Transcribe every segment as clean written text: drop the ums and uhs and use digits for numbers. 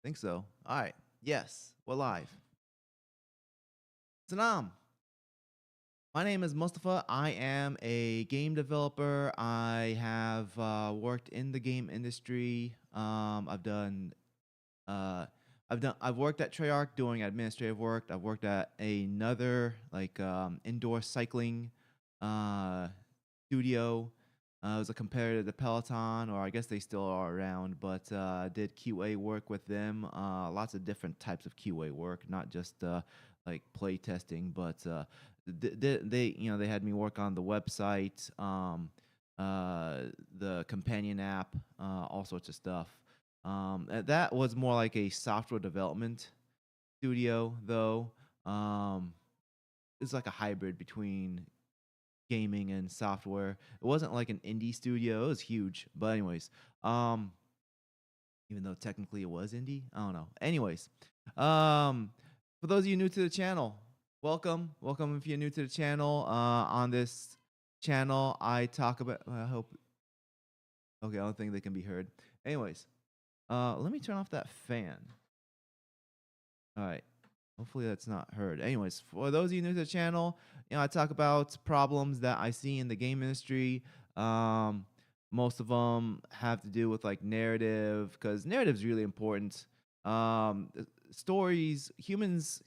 Think so. All right. Yes, we're live. Sanam, my name is Mustafa. I am a game developer. I have worked in the game industry. Uh, I've worked at Treyarch doing administrative work. I've worked at another indoor cycling uh, studio. It was a competitor to Peloton, or I guess they still are around. But did QA work with them. Lots of different types of QA work, not just like play testing, but they had me work on the website, the companion app, all sorts of stuff. That was more like a software development studio, though. It's like a hybrid between gaming and software. It wasn't like an indie studio; it was huge. But anyways, um, even though technically it was indie, I don't know. Anyways, um, for those of you new to the channel, welcome. If you're new to the channel, on this channel, I talk about. I hope. Okay, I don't think they can be heard. Anyways, let me turn off that fan. All right. Hopefully that's not heard. Anyways, for those of you new to the channel, I talk about problems that I see in the game industry. Um, Most of them have to do with like narrative, because narrative is really important. Stories, humans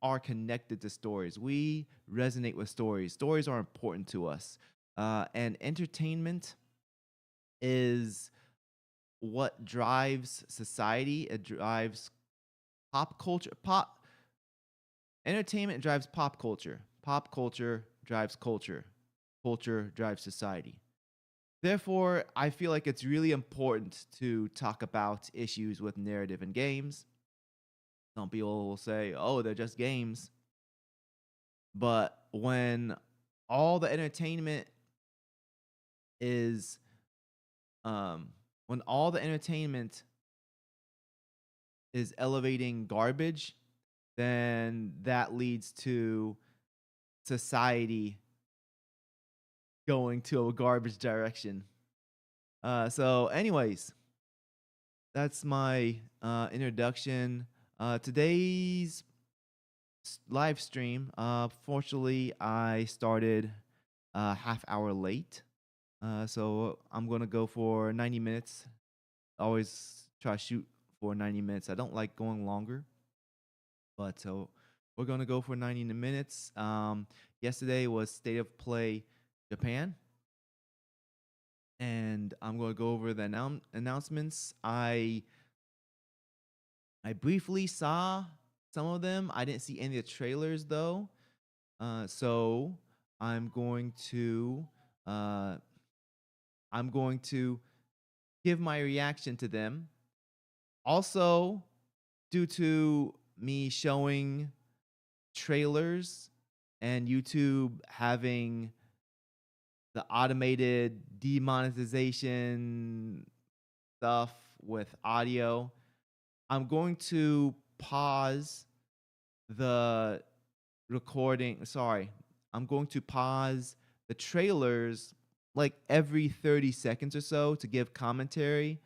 are connected to stories. We resonate with stories. Stories are important to us, and entertainment is what drives society. It drives pop culture. Pop entertainment drives pop culture. Pop culture drives culture. Culture drives society. Therefore, I feel like it's really important to talk about issues with narrative in games. Some people will say, "Oh, they're just games." But all the entertainment is when all the entertainment is elevating garbage, then that leads to society going to a garbage direction. Anyways, that's my introduction. Today's live stream, fortunately, I started a half hour late. So I'm going to go for 90 minutes. Always try to shoot for 90 minutes. I don't like going longer, but so we're going to go for 90 minutes. Yesterday was State of Play Japan, and I'm going to go over the announcements. I briefly saw some of them. I didn't see any of the trailers though. So I'm going to uh, I'm going to give my reaction to them. Also, due to me showing trailers and YouTube having the automated demonetization stuff with audio, I'm going to pause the recording. Sorry, I'm going to pause the trailers like every 30 seconds or so to give commentary.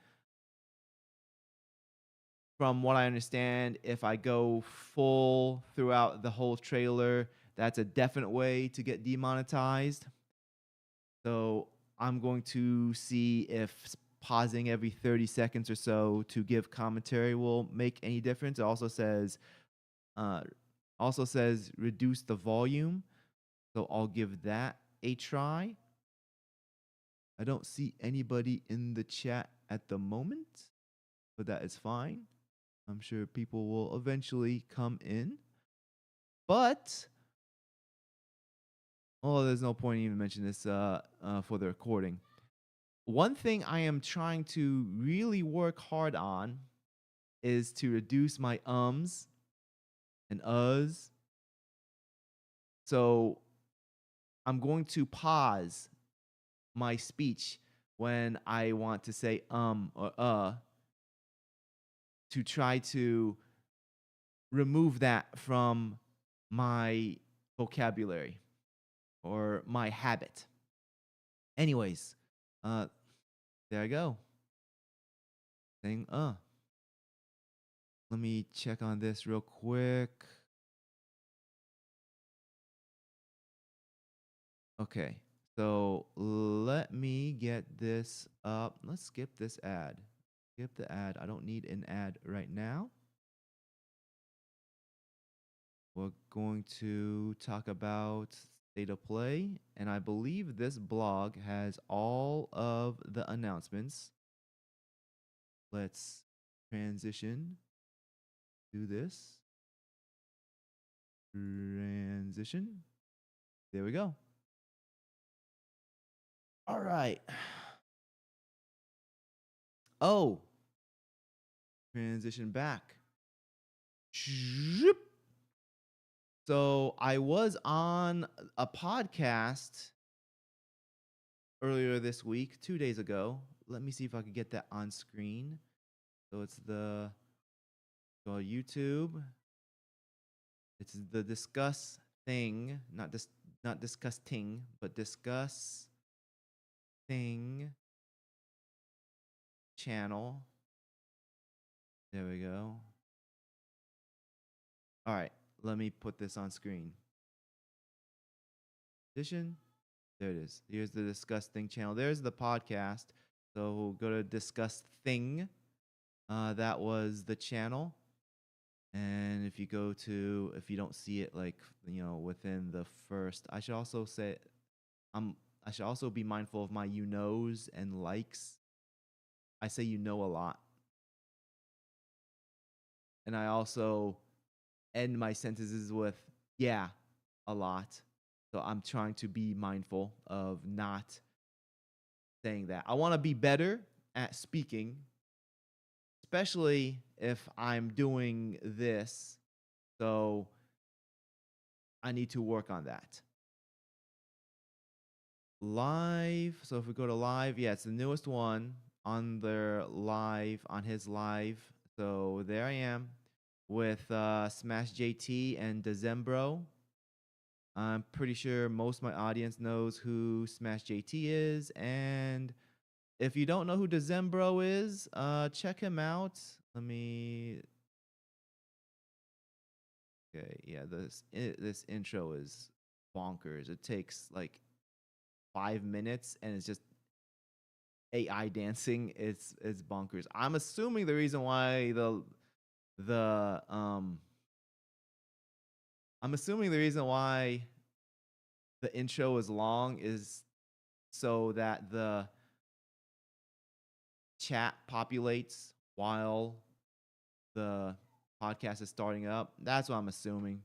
From what I understand, if I go full throughout the whole trailer, that's a definite way to get demonetized. So I'm going to see if pausing every 30 seconds or so to give commentary will make any difference. It uh, also says reduce the volume. So I'll give that a try. I don't see anybody in the chat at the moment, but that is fine. I'm sure people will eventually come in. But there's no point even mentioning this for the recording. One thing I am trying to really work hard on is to reduce my ums and uhs. So I'm going to pause my speech when I want to say or to try to remove that from my vocabulary or my habit. Anyways, there I go. saying let me check on this real quick. Okay, so let me get this up. Let's skip this ad. Skip the ad. I don't need an ad right now. We're going to talk about state of play, and I believe this blog has all of the announcements. Let's transition to this. Transition. There we go. All right. Oh, transition back. So I was on a podcast earlier this week, 2 days ago. Let me see if I can get that on screen. So it's the go YouTube. It's the discuss thing, not disgusting, but discuss thing channel. There we go. All right, let me put this on screen. Edition. There it is. Here's the Discuss Thing channel. There's the podcast. So we'll go to Discuss Thing. That was the channel. And if you go to, if you don't see it like, within the first, I should also say, I should also be mindful of my knows and likes. I say a lot. And I also end my sentences with, yeah, a lot. So I'm trying to be mindful of not saying that. I want to be better at speaking, especially if I'm doing this. So I need to work on that. Live. So if we go to live, yeah, it's the newest one on their live, on his live. So there I am with Smash JT and Decembro. I'm pretty sure most of my audience knows who Smash JT is. And if you don't know who Decembro is, check him out. Let me. Okay, yeah, this intro is bonkers. It takes like 5 minutes, and it's just AI dancing. It's bonkers. I'm assuming the reason why the I'm assuming the reason why the intro is long is so that the chat populates while the podcast is starting up. That's what I'm assuming.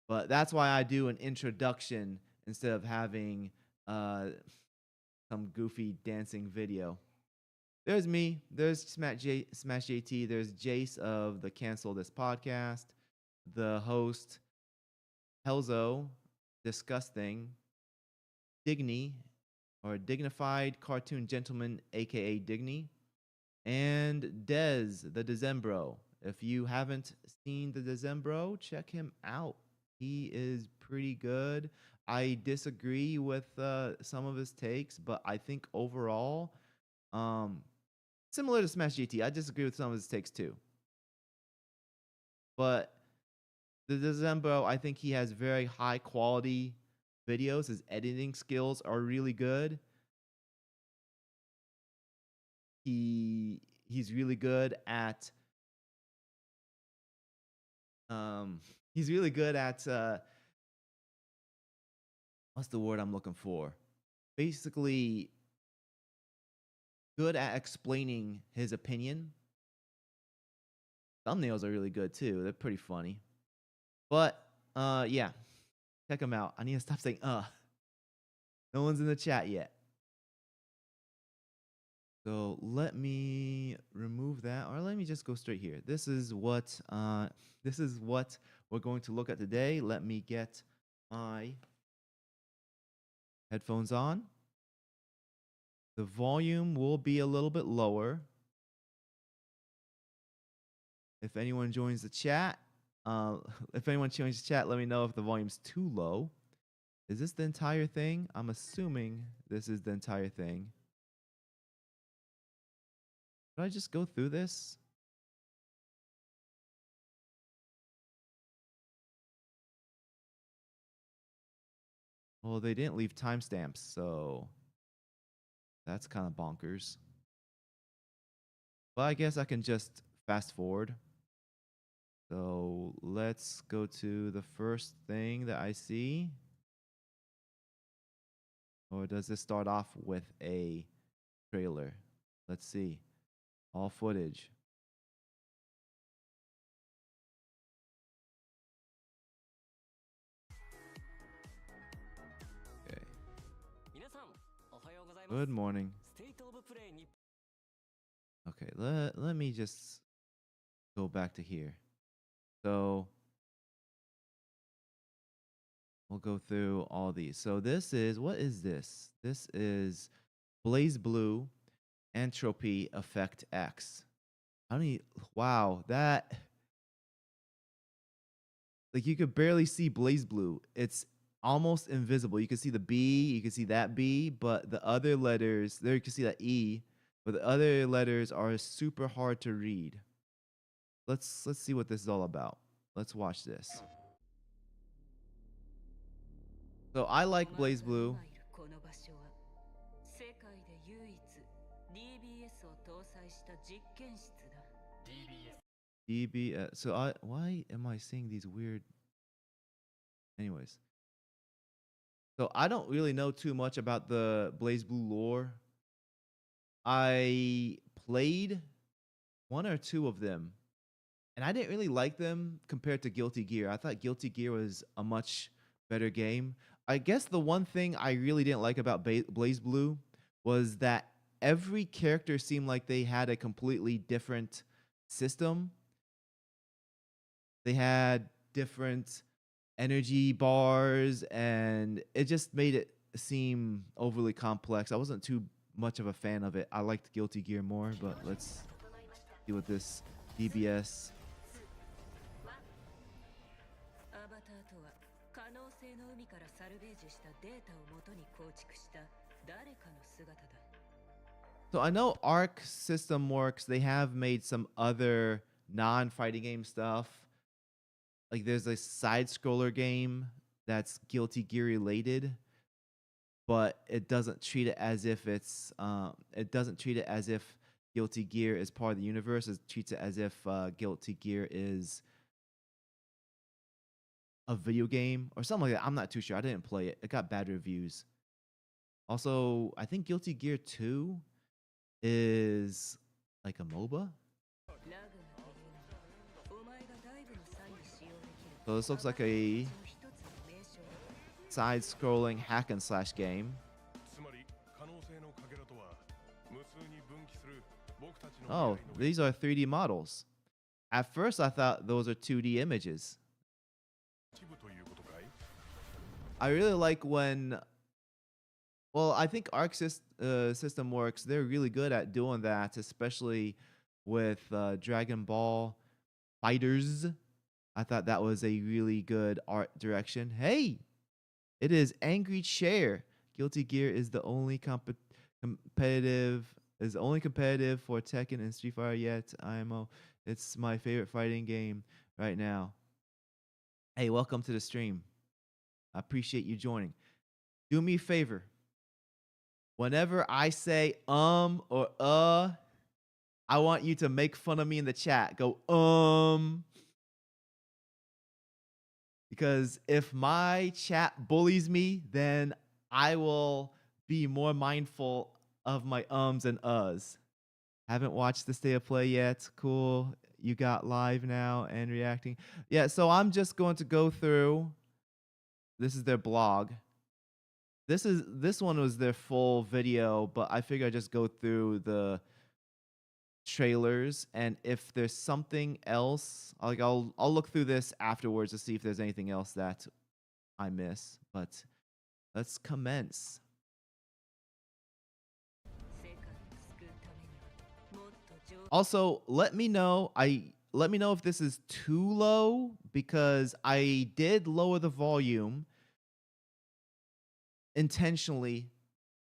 But that's why I do an introduction instead of having some goofy dancing video. There's me. There's Smash JT. There's Jace of the Cancel This Podcast. The host, Helzo, Disgusting, Digny, or Dignified Cartoon Gentleman, aka Digny, and Dez, the Decembro. If you haven't seen the Decembro, check him out. He is pretty good. I disagree with some of his takes, but I think overall, similar to Smash GT, I disagree with some of his takes too. But the Decembro, I think he has very high quality videos. His editing skills are really good. He's really good at he's really good at what's the word I'm looking for? Basically good at explaining his opinion. Thumbnails are really good too. They're pretty funny. But yeah, check them out. I need to stop saying No one's in the chat yet. So let me remove that, or let me just go straight here. This is what we're going to look at today. Let me get my headphones on. The volume will be a little bit lower. If anyone joins the chat, let me know if the volume's too low. Is this the entire thing? I'm assuming this is the entire thing. Did I just go through this? Well, they didn't leave timestamps, so that's kind of bonkers. But I guess I can just fast forward. So let's go to the first thing that I see. Or does this start off with a trailer? Let's see. All footage. Okay. Good morning. Okay, let me just go back to here. So we'll go through all these. So this is, what is this? This is BlazBlue Entropy Effect X. I don't need, wow, that, like you could barely see BlazBlue. It's almost invisible. You can see the B, you can see that B, but the other letters, there you can see that E, but the other letters are super hard to read. Let's see what this is all about. Let's watch this. So I like BlazBlue. DBS. So why am I seeing these weird? Anyways, so I don't really know too much about the BlazBlue lore. I played one or two of them, and I didn't really like them compared to Guilty Gear. I thought Guilty Gear was a much better game. I guess the one thing I really didn't like about BlazBlue was that every character seemed like they had a completely different system. They had different energy bars, and it just made it seem overly complex. I wasn't too much of a fan of it. I liked Guilty Gear more, but let's see what this DBS. So I know Arc System Works, they have made some other non-fighting game stuff. Like there's a side scroller game that's Guilty Gear related, but it doesn't treat it as if it's it doesn't treat it as if Guilty Gear is part of the universe. It treats it as if Guilty Gear is a video game or something like that. I'm not too sure. I didn't play it. It got bad reviews. Also, I think Guilty Gear 2 is like a MOBA. So this looks like a side-scrolling hack and slash game. Oh, these are 3D models. At first, I thought those are 2D images. I really like when, well, I think Arc System Works, they're really good at doing that, especially with Dragon Ball Fighters. I thought that was a really good art direction. Hey, it is Angry Chair. Guilty Gear is the only competitive for Tekken and Street Fighter yet. IMO. It's my favorite fighting game right now. Hey, welcome to the stream. I appreciate you joining. Do me a favor. Whenever I say or I want you to make fun of me in the chat. Go because if my chat bullies me, then I will be more mindful of my ums and uhs. Haven't watched the State of Play yet. Cool. You got live now and reacting. Yeah, so I'm just going to go through. This is their blog. This one was their full video, but I figure I just go through the trailers, and if there's something else, I'll look through this afterwards to see if there's anything else that I miss. But let's commence. Also, let me know if this is too low, because I did lower the volume intentionally,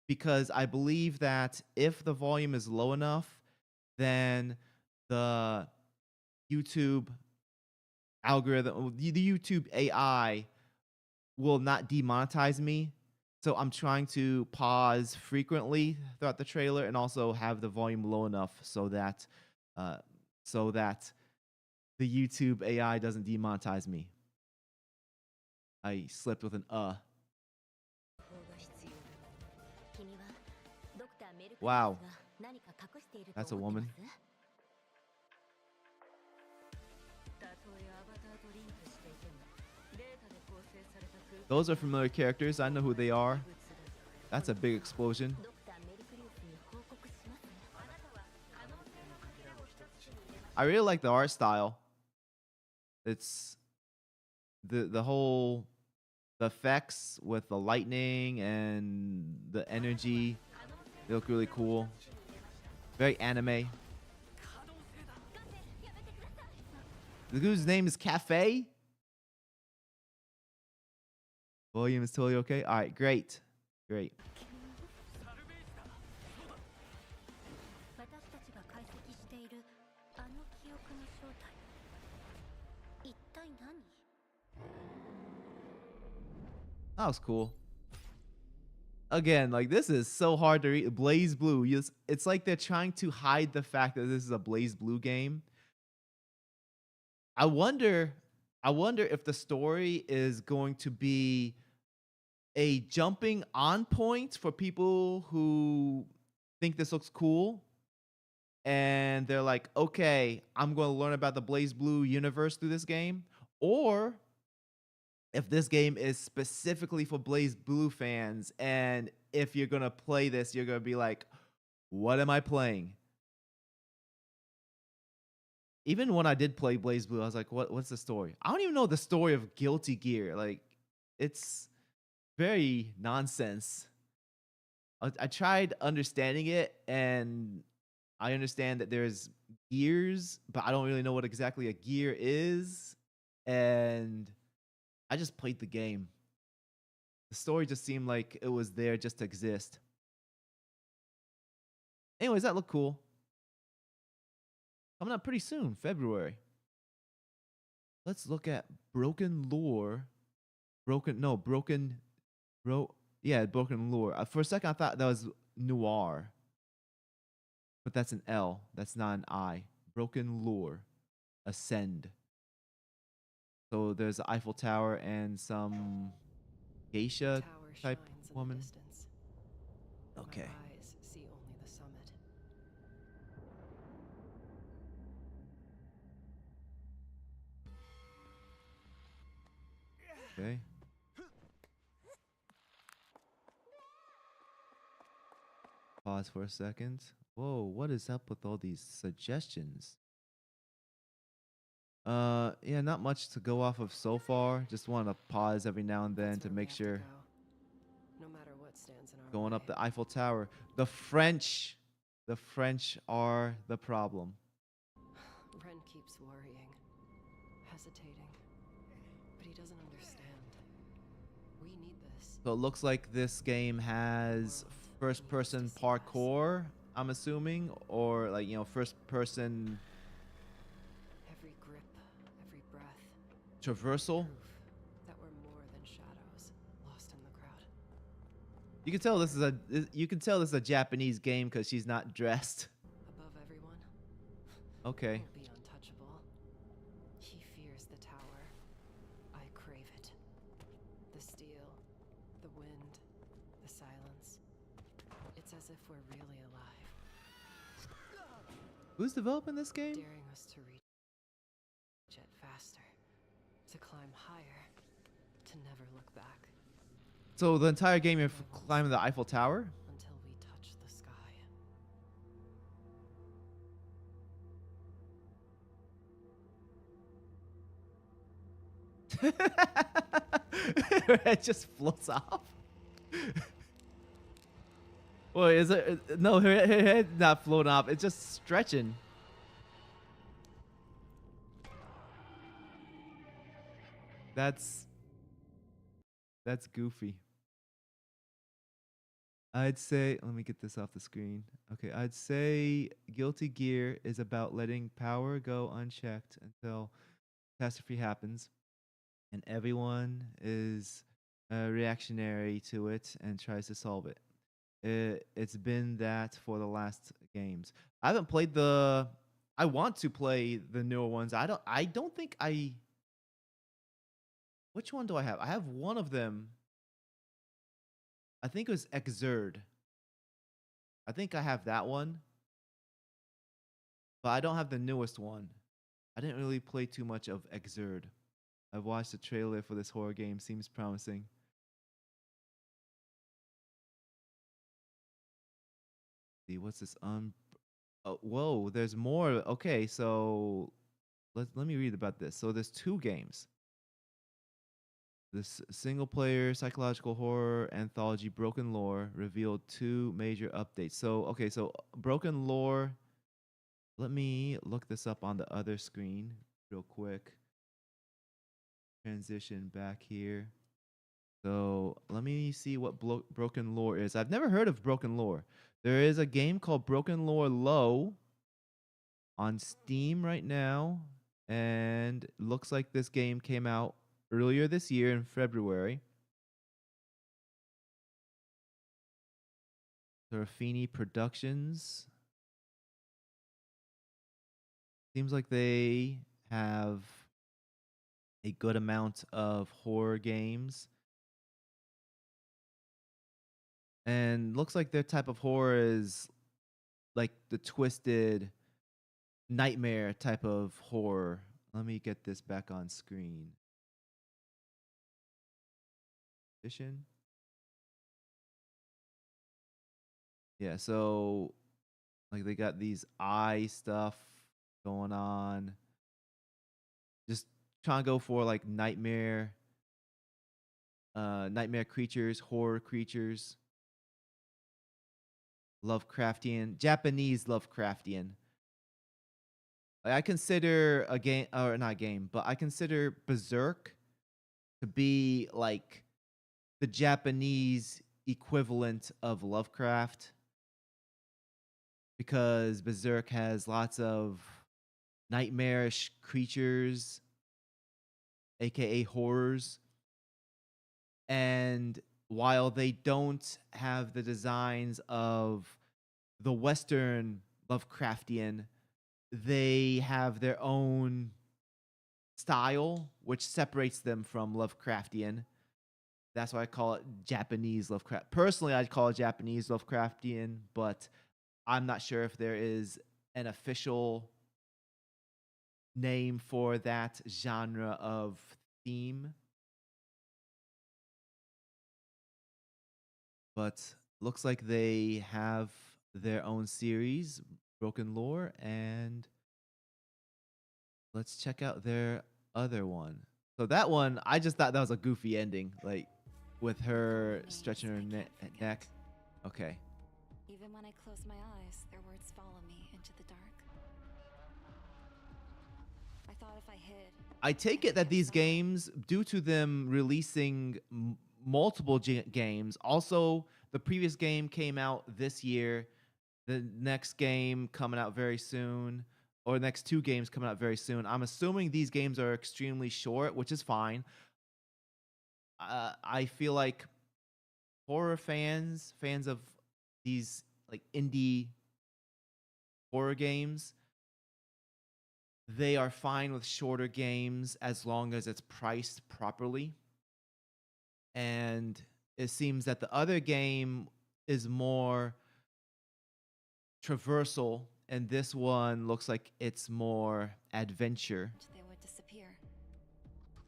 because I believe that if the volume is low enough, then the YouTube algorithm, the YouTube AI will not demonetize me. So I'm trying to pause frequently throughout the trailer and also have the volume low enough uh, so that the YouTube AI doesn't demonetize me. I slipped with an Wow. That's a woman. Those are familiar characters. I know who they are. That's a big explosion. I really like the art style. It's the whole the effects with the lightning and the energy. They look really cool. Very anime. The dude's name is Cafe. William is totally okay. All right, great. Great. That was cool. Again, like this is so hard to read. Blaze Blue. It's like they're trying to hide the fact that this is a Blaze Blue game. I wonder if the story is going to be a jumping on point for people who think this looks cool and they're like, okay, I'm going to learn about the Blaze Blue universe through this game, or if this game is specifically for Blaze Blue fans, and if you're going to play this, you're going to be like, what am I playing? Even when I did play Blaze Blue, I was like, what's the story? I don't even know the story of Guilty Gear. Like, it's very nonsense. I tried understanding it, and I understand that there's gears, but I don't really know what exactly a gear is. And I just played the game. The story just seemed like it was there just to exist. Anyways, that looked cool. Coming up pretty soon, February. Let's look at Brokenlore. Brokenlore. For a second, I thought that was Noir. But that's an L. That's not an I. Brokenlore. Ascend. So there's the Eiffel Tower and some geisha type woman. Okay. My eyes see only the summit. Okay. Pause for a second. Whoa, what is up with all these suggestions? Yeah, not much to go off of so far. Just want to pause every now and then That's to where we make have to sure. go. No matter what stands in our Going way. up the Eiffel Tower. The French are the problem. Ren keeps worrying, hesitating, but he doesn't understand. We need this. So it looks like this game has first-person parkour, I'm assuming, or like, first-person Every grip, every breath. traversal. Proof that we're more than shadows, lost in the crowd. You can tell this is a Japanese game because she's not dressed. Above everyone, Okay. we'll be untouchable. He fears the tower. I crave it. The steel, the wind, the silence. It's as if we're really alive. Who's developing this game? Daring us to reach it faster, to climb higher, to never look back So the entire game you're climbing the Eiffel Tower? until we touch the sky. It just floats off. Well, is it? No, her head's not floating off. It's just stretching. That's goofy. I'd say, let me get this off the screen. Okay, I'd say Guilty Gear is about letting power go unchecked until catastrophe happens, and everyone is reactionary to it and tries to solve it. It's been that for the last games. I haven't played the. I want to play the newer ones. I don't. I don't think I. Which one do I have? I have one of them. I think it was Exerd. I think I have that one, but I don't have the newest one. I didn't really play too much of Exerd. I've watched the trailer for this horror game. Seems promising. See, what's this? Oh, whoa, there's more. Okay, so let me read about this. So there's two games. This single player psychological horror anthology Brokenlore revealed two major updates. So, okay, so Brokenlore, let me look this up on the other screen real quick. Transition back here. So, let me see what Brokenlore is. I've never heard of Brokenlore. There is a game called Brokenlore Low on Steam right now, and looks like this game came out earlier this year in February. Serafini Productions. Seems like they have a good amount of horror games. And looks like their type of horror is like the twisted nightmare type of horror. Let me get this back on screen. Edition. Yeah, so like they got these eye stuff going on. Just trying to go for like nightmare creatures, horror creatures. Lovecraftian, Japanese Lovecraftian. Like, I consider a game, or not a game, but I consider Berserk to be like the Japanese equivalent of Lovecraft, because Berserk has lots of nightmarish creatures, aka horrors. And while they don't have the designs of the Western Lovecraftian, they have their own style, which separates them from Lovecraftian. That's why I call it Japanese Lovecraft. Personally, I'd call it Japanese Lovecraftian, but I'm not sure if there is an official name for that genre of theme. But looks like they have their own series, Brokenlore, and let's check out their other one. So that one, I just thought that was a goofy ending, like with her stretching her neck. Okay. Even when I close my eyes, their words follow me into the dark. I thought if I hid, I take it that these games, due to them releasing multiple games, also the previous game came out this year, the next game coming out very soon, or the next two games coming out very soon. I'm assuming these games are extremely short, which is fine. I feel like horror fans of these like indie horror games, they are fine with shorter games as long as it's priced properly. And it seems that the other game is more traversal, and this one looks like it's more adventure. they would disappear.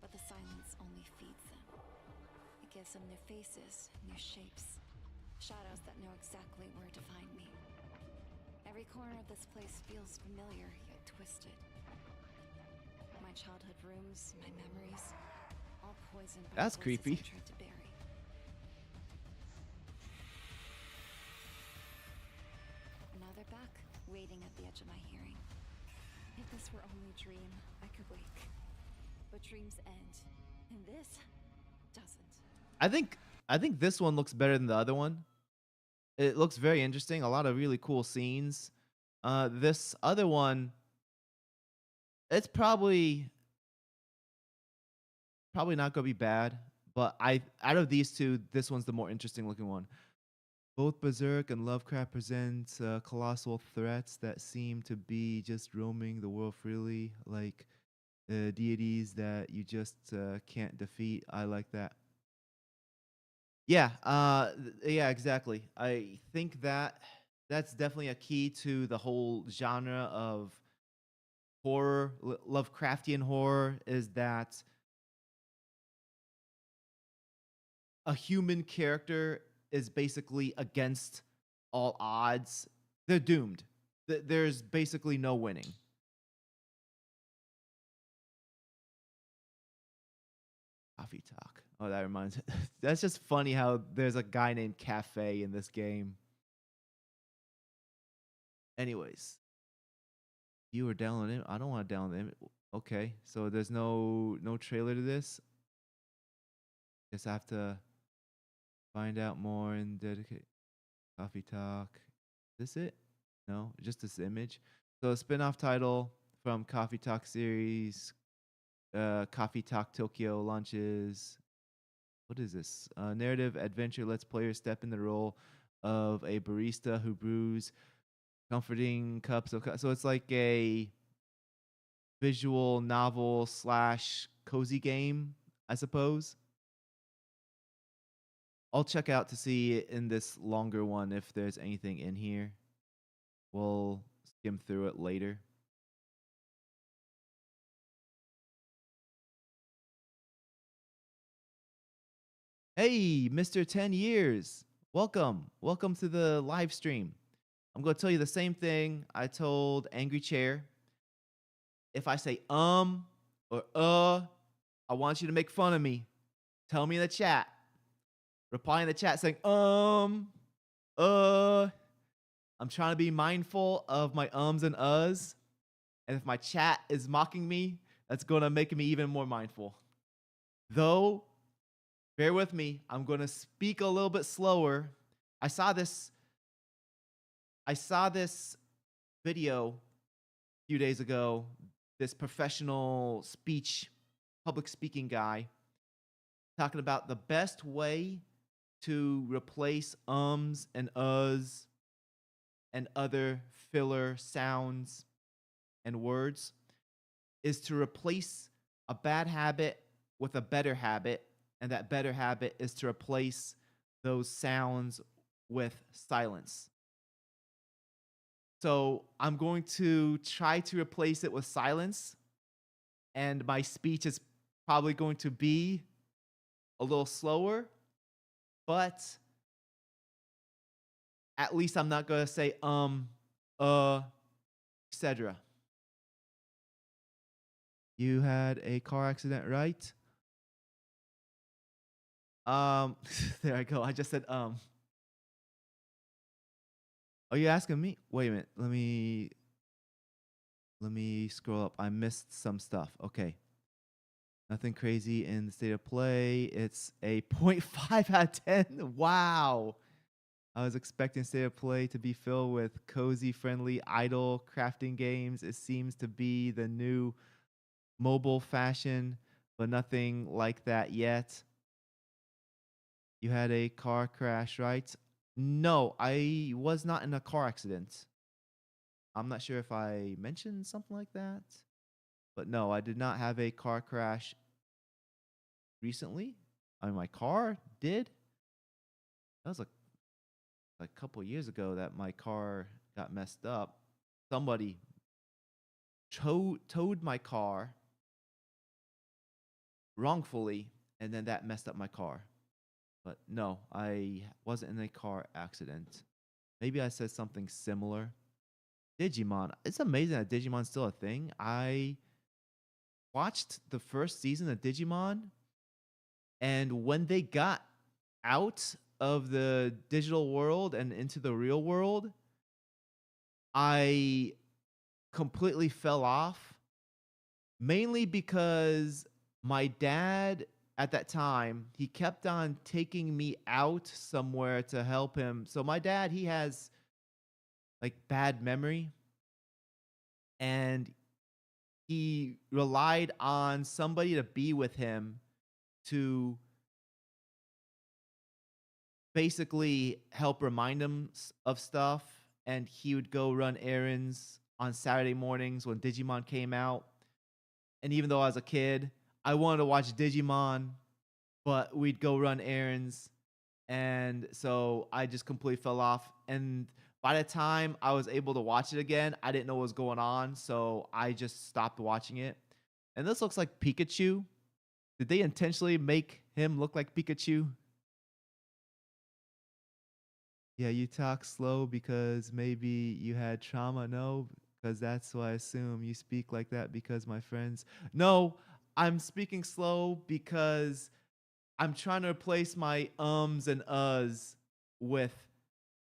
But the silence only feeds them. It gives them new faces, new shapes, shadows that know exactly where to find me. Every corner of this place feels familiar, yet twisted. My childhood rooms, my memories, all poisoned by That's voices creepy. I tried to bury. Now they're back, waiting at the edge of my hearing. If this were only a dream, I could wake. But dreams end, and this doesn't. I think this one looks better than the other one. It looks very interesting. A lot of really cool scenes. This other one, it's probably not gonna be bad. But I out of these two, this one's the more interesting looking one. Both Berserk and Lovecraft present colossal threats that seem to be just roaming the world freely, like deities that you just can't defeat. I like that. Yeah, yeah, exactly. I think that that's definitely a key to the whole genre of horror, Lovecraftian horror, is that a human character is basically against all odds. They're doomed. There's basically no winning. Coffee talk. Oh, that reminds me. That's just funny how there's a guy named Cafe in this game. Anyways, you were downloading it. I don't want to download it. Okay, so there's no trailer to this. Guess I have to find out more and dedicate coffee talk. Is this it? No, just this image. So a spin-off title from Coffee Talk series. Coffee Talk Tokyo launches. What is this? Narrative adventure lets players step in the role of a barista who brews comforting cups of so it's like a visual novel slash cozy game, I suppose. I'll check out to see in this longer one if there's anything in here. We'll skim through it later. Hey, Mr. 10 Years. Welcome. Welcome to the live stream. I'm going to tell you the same thing I told Angry Chair. If I say or I want you to make fun of me. Tell me in the chat. Reply in the chat saying I'm trying to be mindful of my ums and uhs. And if my chat is mocking me, that's going to make me even more mindful. Though, bear with me, I'm going to speak a little bit slower. I saw this video a few days ago. This professional public speaking guy, talking about the best way to replace ums and uhs and other filler sounds and words is to replace a bad habit with a better habit, and that better habit is to replace those sounds with silence. So I'm going to try to replace it with silence, and my speech is probably going to be a little slower, but at least I'm not going to say etc. You had a car accident, right? There I go. I just said Are you asking me? Wait a minute. Let me scroll up. I missed some stuff. Okay. Nothing crazy in the state of play. It's a 0.5 out of 10. Wow. I was expecting state of play to be filled with cozy, friendly, idle crafting games. It seems to be the new mobile fashion, but nothing like that yet. You had a car crash, right? No, I was not in a car accident. I'm not sure if I mentioned something like that, but no, I did not have a car crash recently. I mean, my car did. That was a couple years ago that my car got messed up. Somebody towed my car wrongfully, and then that messed up my car. But no, I wasn't in a car accident. Maybe I said something similar. Digimon. It's amazing that Digimon's still a thing. I watched the first season of Digimon, and when they got out of the digital world and into the real world, I completely fell off, mainly because my dad at that time, he kept on taking me out somewhere to help him. So my dad, he has like bad memory, and he relied on somebody to be with him to basically help remind him of stuff. And he would go run errands on Saturday mornings when Digimon came out. And even though I was a kid, I wanted to watch Digimon, but we'd go run errands. And so I just completely fell off. And by the time I was able to watch it again, I didn't know what was going on. So I just stopped watching it. And this looks like Pikachu. Did they intentionally make him look like Pikachu? Yeah, you talk slow because maybe you had trauma. No, because that's what I assume. You speak like that because my friends. No, I'm speaking slow because I'm trying to replace my ums and uhs with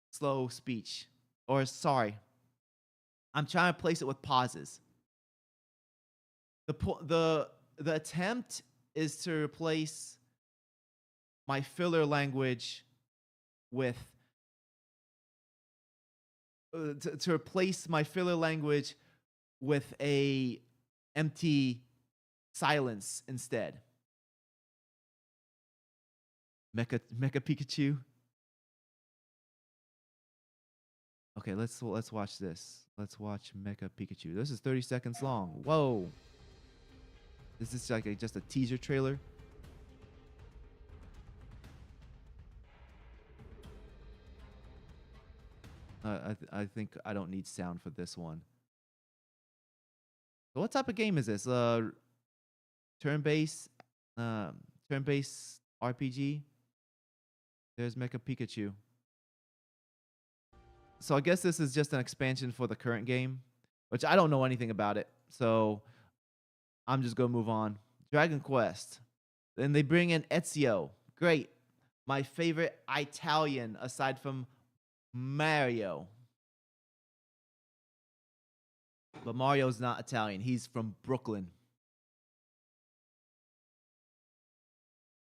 slow speech. Or sorry, I'm trying to replace it with pauses. The attempt is to replace my filler language with to replace my filler language with a empty silence instead. Mecha Pikachu. Okay, let's watch this. Let's watch Mecha Pikachu. This is 30 seconds long. Whoa. This is like just a teaser trailer. I think I don't need sound for this one. So what type of game is this? Turn-based, turn-based RPG. There's Mecha Pikachu. So I guess this is just an expansion for the current game, which I don't know anything about it. So I'm just gonna move on. Dragon Quest. Then they bring in Ezio. Great. My favorite Italian aside from Mario. But Mario's not Italian. He's from Brooklyn.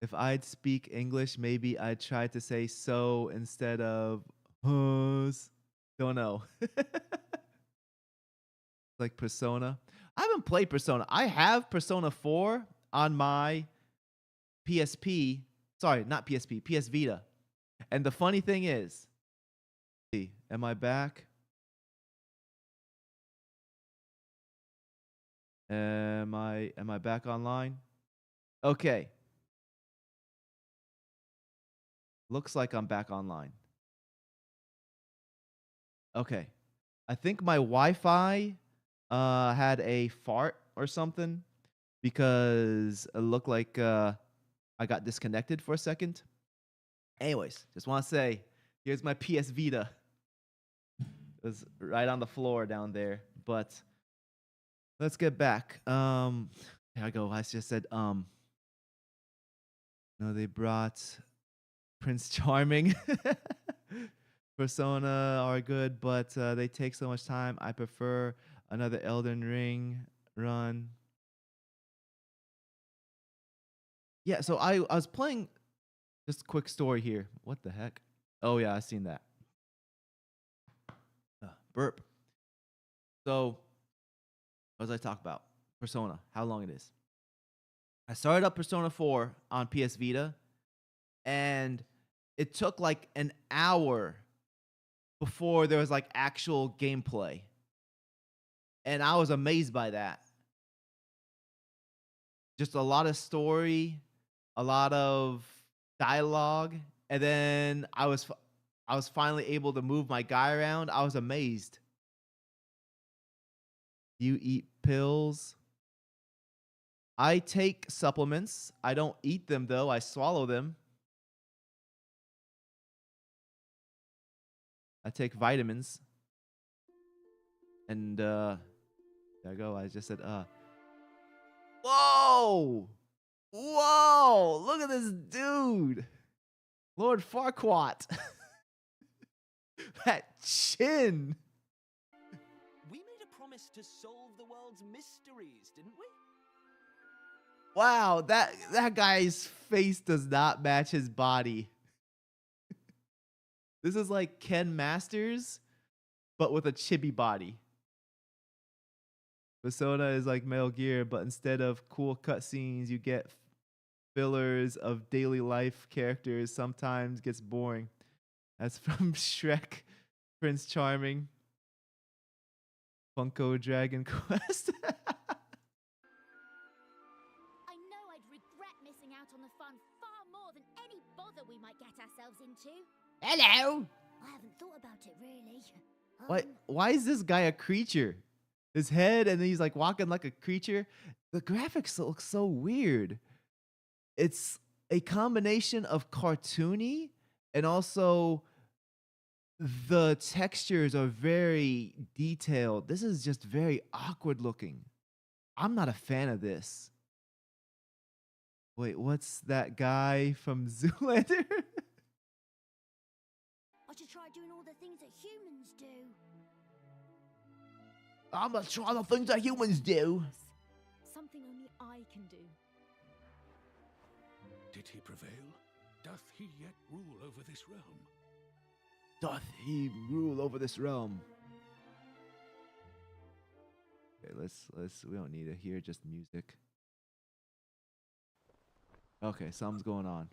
If I'd speak English, maybe I'd try to say so instead of hus. Don't know. Like Persona. I haven't played Persona. I have Persona 4 on my PSP. Sorry, not PSP, PS Vita. And the funny thing is, see, am I back? Am I back online? Okay. Looks like I'm back online. Okay. I think my Wi-Fi had a fart or something because it looked like I got disconnected for a second. Anyways, just want to say, here's my PS Vita. It was right on the floor down there. But let's get back. There I go. I just said No, they brought Prince Charming. Persona are good, but they take so much time. I prefer another Elden Ring run. Yeah, so I was playing. Just a quick story here. What the heck? Oh yeah, I seen that. Burp. So, what was I talk about? Persona. How long it is? I started up Persona 4 on PS Vita, and it took like an hour before there was like actual gameplay. And I was amazed by that. Just a lot of story, a lot of dialogue, and then I was finally able to move my guy around. I was amazed. You eat pills? I take supplements. I don't eat them though. I swallow them. I take vitamins. And there I go. I just said Whoa! Whoa! Look at this dude. Lord Farquaad. That chin. We made a promise to solve the world's mysteries, didn't we? Wow, that guy's face does not match his body. This is like Ken Masters, but with a chibi body. Persona is like Metal Gear, but instead of cool cutscenes, you get fillers of daily life characters. Sometimes gets boring. That's from Shrek, Prince Charming, Funko Dragon Quest. I know I'd regret missing out on the fun far more than any bother we might get ourselves into. Hello. I haven't thought about it really. What? Why is this guy a creature? His head, and then he's like walking like a creature. The graphics look so weird. It's a combination of cartoony and also the textures are very detailed. This is just very awkward looking. I'm not a fan of this. Wait, what's that guy from Zoolander? I should try doing all the things that humans do. I'm gonna try the things that humans do. Something only I can do. Did he prevail? Doth he yet rule over this realm? Doth he rule over this realm? Okay, let's we don't need to hear just music. Okay, something's going on.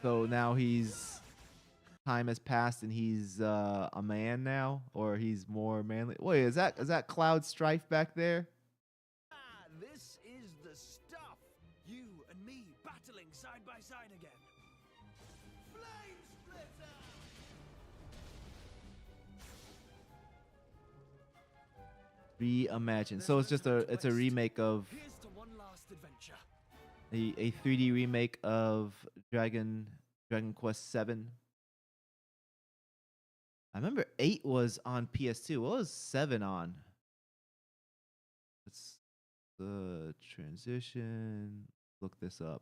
So now time has passed and he's a man now, or he's more manly. Wait, is that Cloud Strife back there? Ah, this is the stuff. You and me battling side by side again. Flame Splitter! Reimagined. So it's just a remake of Here's to one last adventure. a 3D remake of Dragon Quest 7. I remember 8 was on PS2. What was 7 on? Let's the transition. Look this up.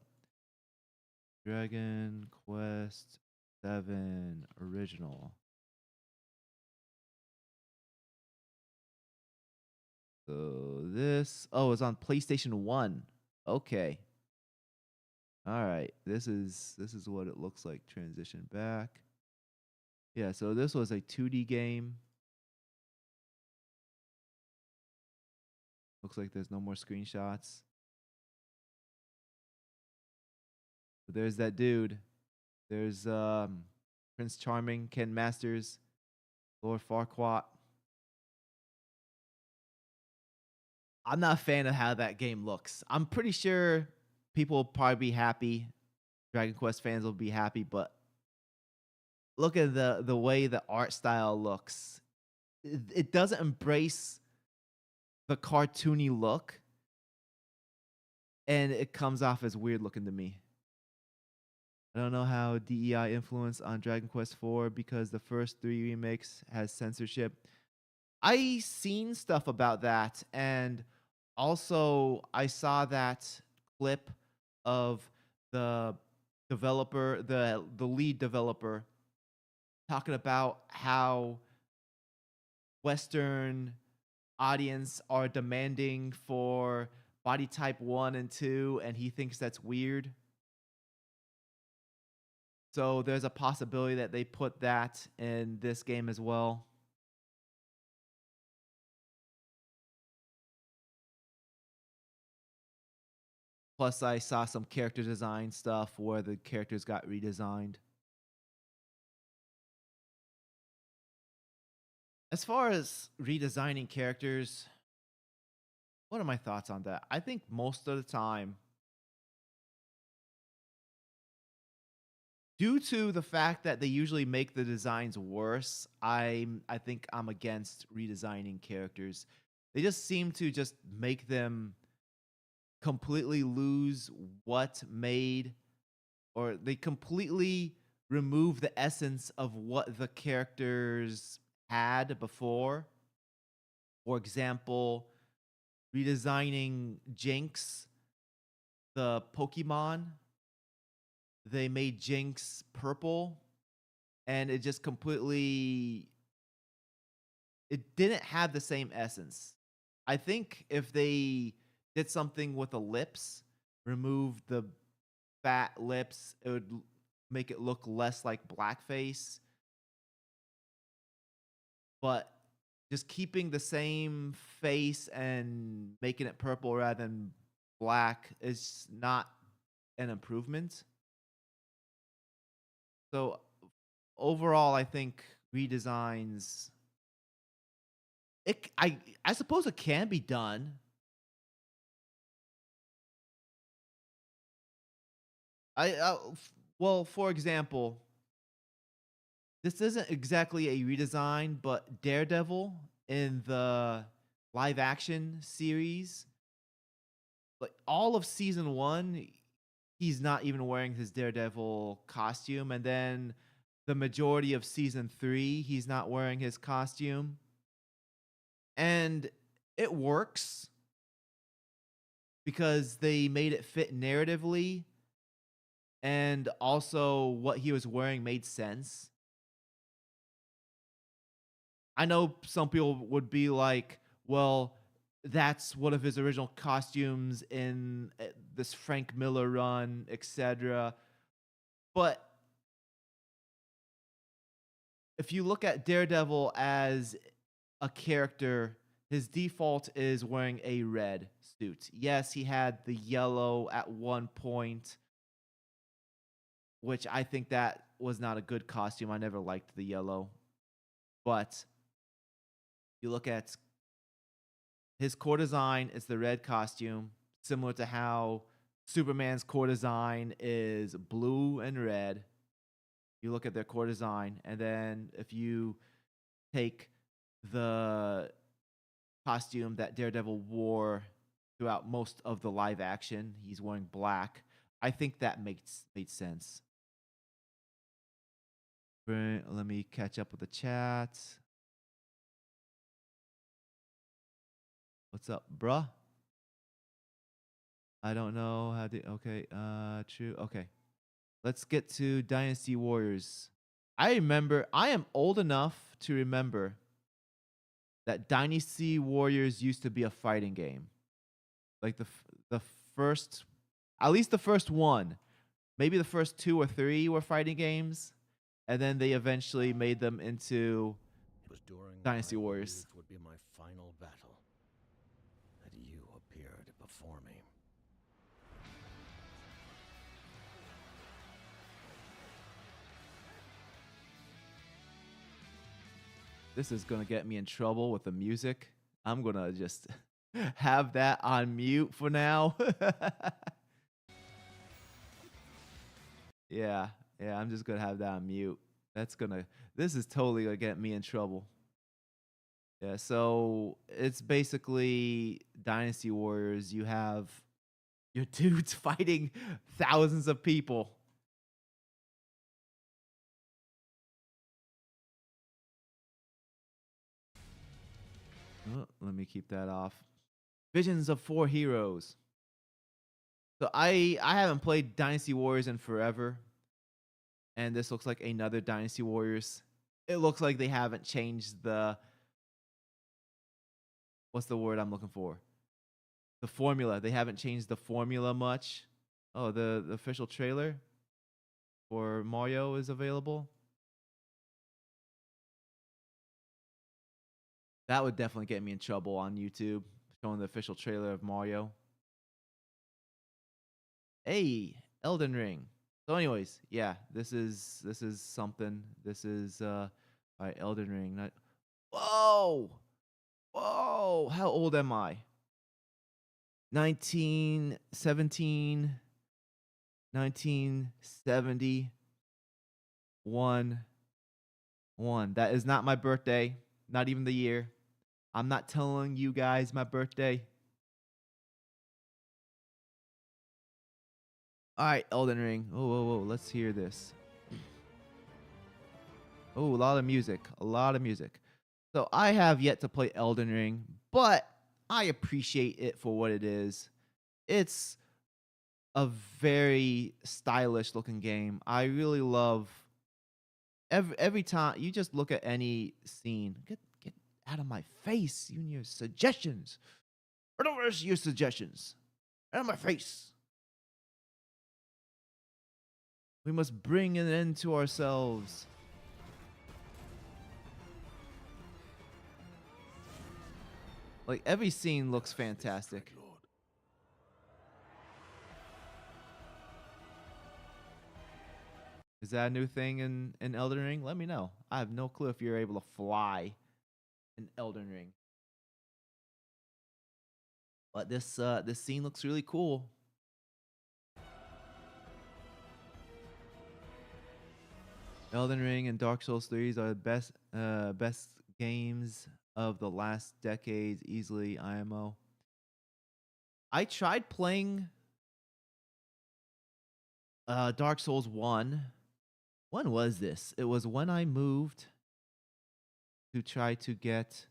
Dragon Quest 7 original. So this it's on PlayStation 1. Okay. All right. This is what it looks like. Transition back. Yeah, so this was a 2D game. Looks like there's no more screenshots. But there's that dude. There's Prince Charming, Ken Masters, Lord Farquaad. I'm not a fan of how that game looks. I'm pretty sure people will probably be happy. Dragon Quest fans will be happy, but look at the way the art style looks. It doesn't embrace the cartoony look, and it comes off as weird looking to me. I don't know how DEI influence on Dragon Quest IV because the first 3 remakes has censorship. I seen stuff about that, and also I saw that clip of the developer, the lead developer, talking about how Western audience are demanding for body type 1 and 2, and he thinks that's weird. So there's a possibility that they put that in this game as well. Plus, I saw some character design stuff where the characters got redesigned. As far as redesigning characters, what are my thoughts on that? I think most of the time, due to the fact that they usually make the designs worse, I think I'm against redesigning characters. They just seem to just make them completely lose what made, or they completely remove the essence of what the characters had before. For example, redesigning Jinx, the Pokemon. They made Jinx purple, and it just completely, it didn't have the same essence. I think if they did something with the lips, remove the fat lips, it would make it look less like blackface. But just keeping the same face and making it purple rather than black is not an improvement. So overall, I think redesigns, I suppose it can be done. Well, for example, this isn't exactly a redesign, but Daredevil in the live action series, like all of season 1, he's not even wearing his Daredevil costume, and then the majority of season 3, he's not wearing his costume. And it works because they made it fit narratively, and also what he was wearing made sense. I know some people would be like, well, that's one of his original costumes in this Frank Miller run, etc. But if you look at Daredevil as a character, his default is wearing a red suit. Yes, he had the yellow at one point, which I think that was not a good costume. I never liked the yellow. But you look at his core design is the red costume, similar to how Superman's core design is blue and red. You look at their core design, and then if you take the costume that Daredevil wore throughout most of the live action, he's wearing black. I think that made sense. Let me catch up with the chat. What's up, bruh? I don't know how to. Okay, true. Okay, let's get to Dynasty Warriors. I am old enough to remember that Dynasty Warriors used to be a fighting game. Like the first, at least the first one, maybe the first 2 or 3 were fighting games, and then they eventually made them into It was during Dynasty what I Warriors. believed would be my final battle that you appeared before me. This is gonna get me in trouble with the music. I'm gonna just have that on mute for now. Yeah, I'm just gonna have that on mute. This is totally gonna get me in trouble. Yeah, so it's basically Dynasty Warriors. You have your dudes fighting thousands of people. Oh, let me keep that off. Visions of 4 Heroes. So I haven't played Dynasty Warriors in forever, and this looks like another Dynasty Warriors. It looks like they haven't changed the, what's the word I'm looking for? The formula. They haven't changed the formula much. Oh, the official trailer for Mario is available. That would definitely get me in trouble on YouTube, showing the official trailer of Mario. Hey, Elden Ring. So anyways, yeah, this is something. This is by Elden Ring. Whoa! How old am I? 1971. That is not my birthday. Not even the year. I'm not telling you guys my birthday. All right, Elden Ring. Whoa. Let's hear this. Oh, a lot of music. So I have yet to play Elden Ring, but I appreciate it for what it is. It's a very stylish looking game. I really love every time you just look at any scene. Get out of my face, you and your suggestions. What are your suggestions? Out of my face. We must bring an end to ourselves. Like, every scene looks fantastic. Is that a new thing in Elden Ring? Let me know. I have no clue if you're able to fly in Elden Ring. But this scene looks really cool. Elden Ring and Dark Souls 3 are the best games of the last decades, easily IMO. I tried playing Dark Souls 1. When was this? It was when I moved to try to get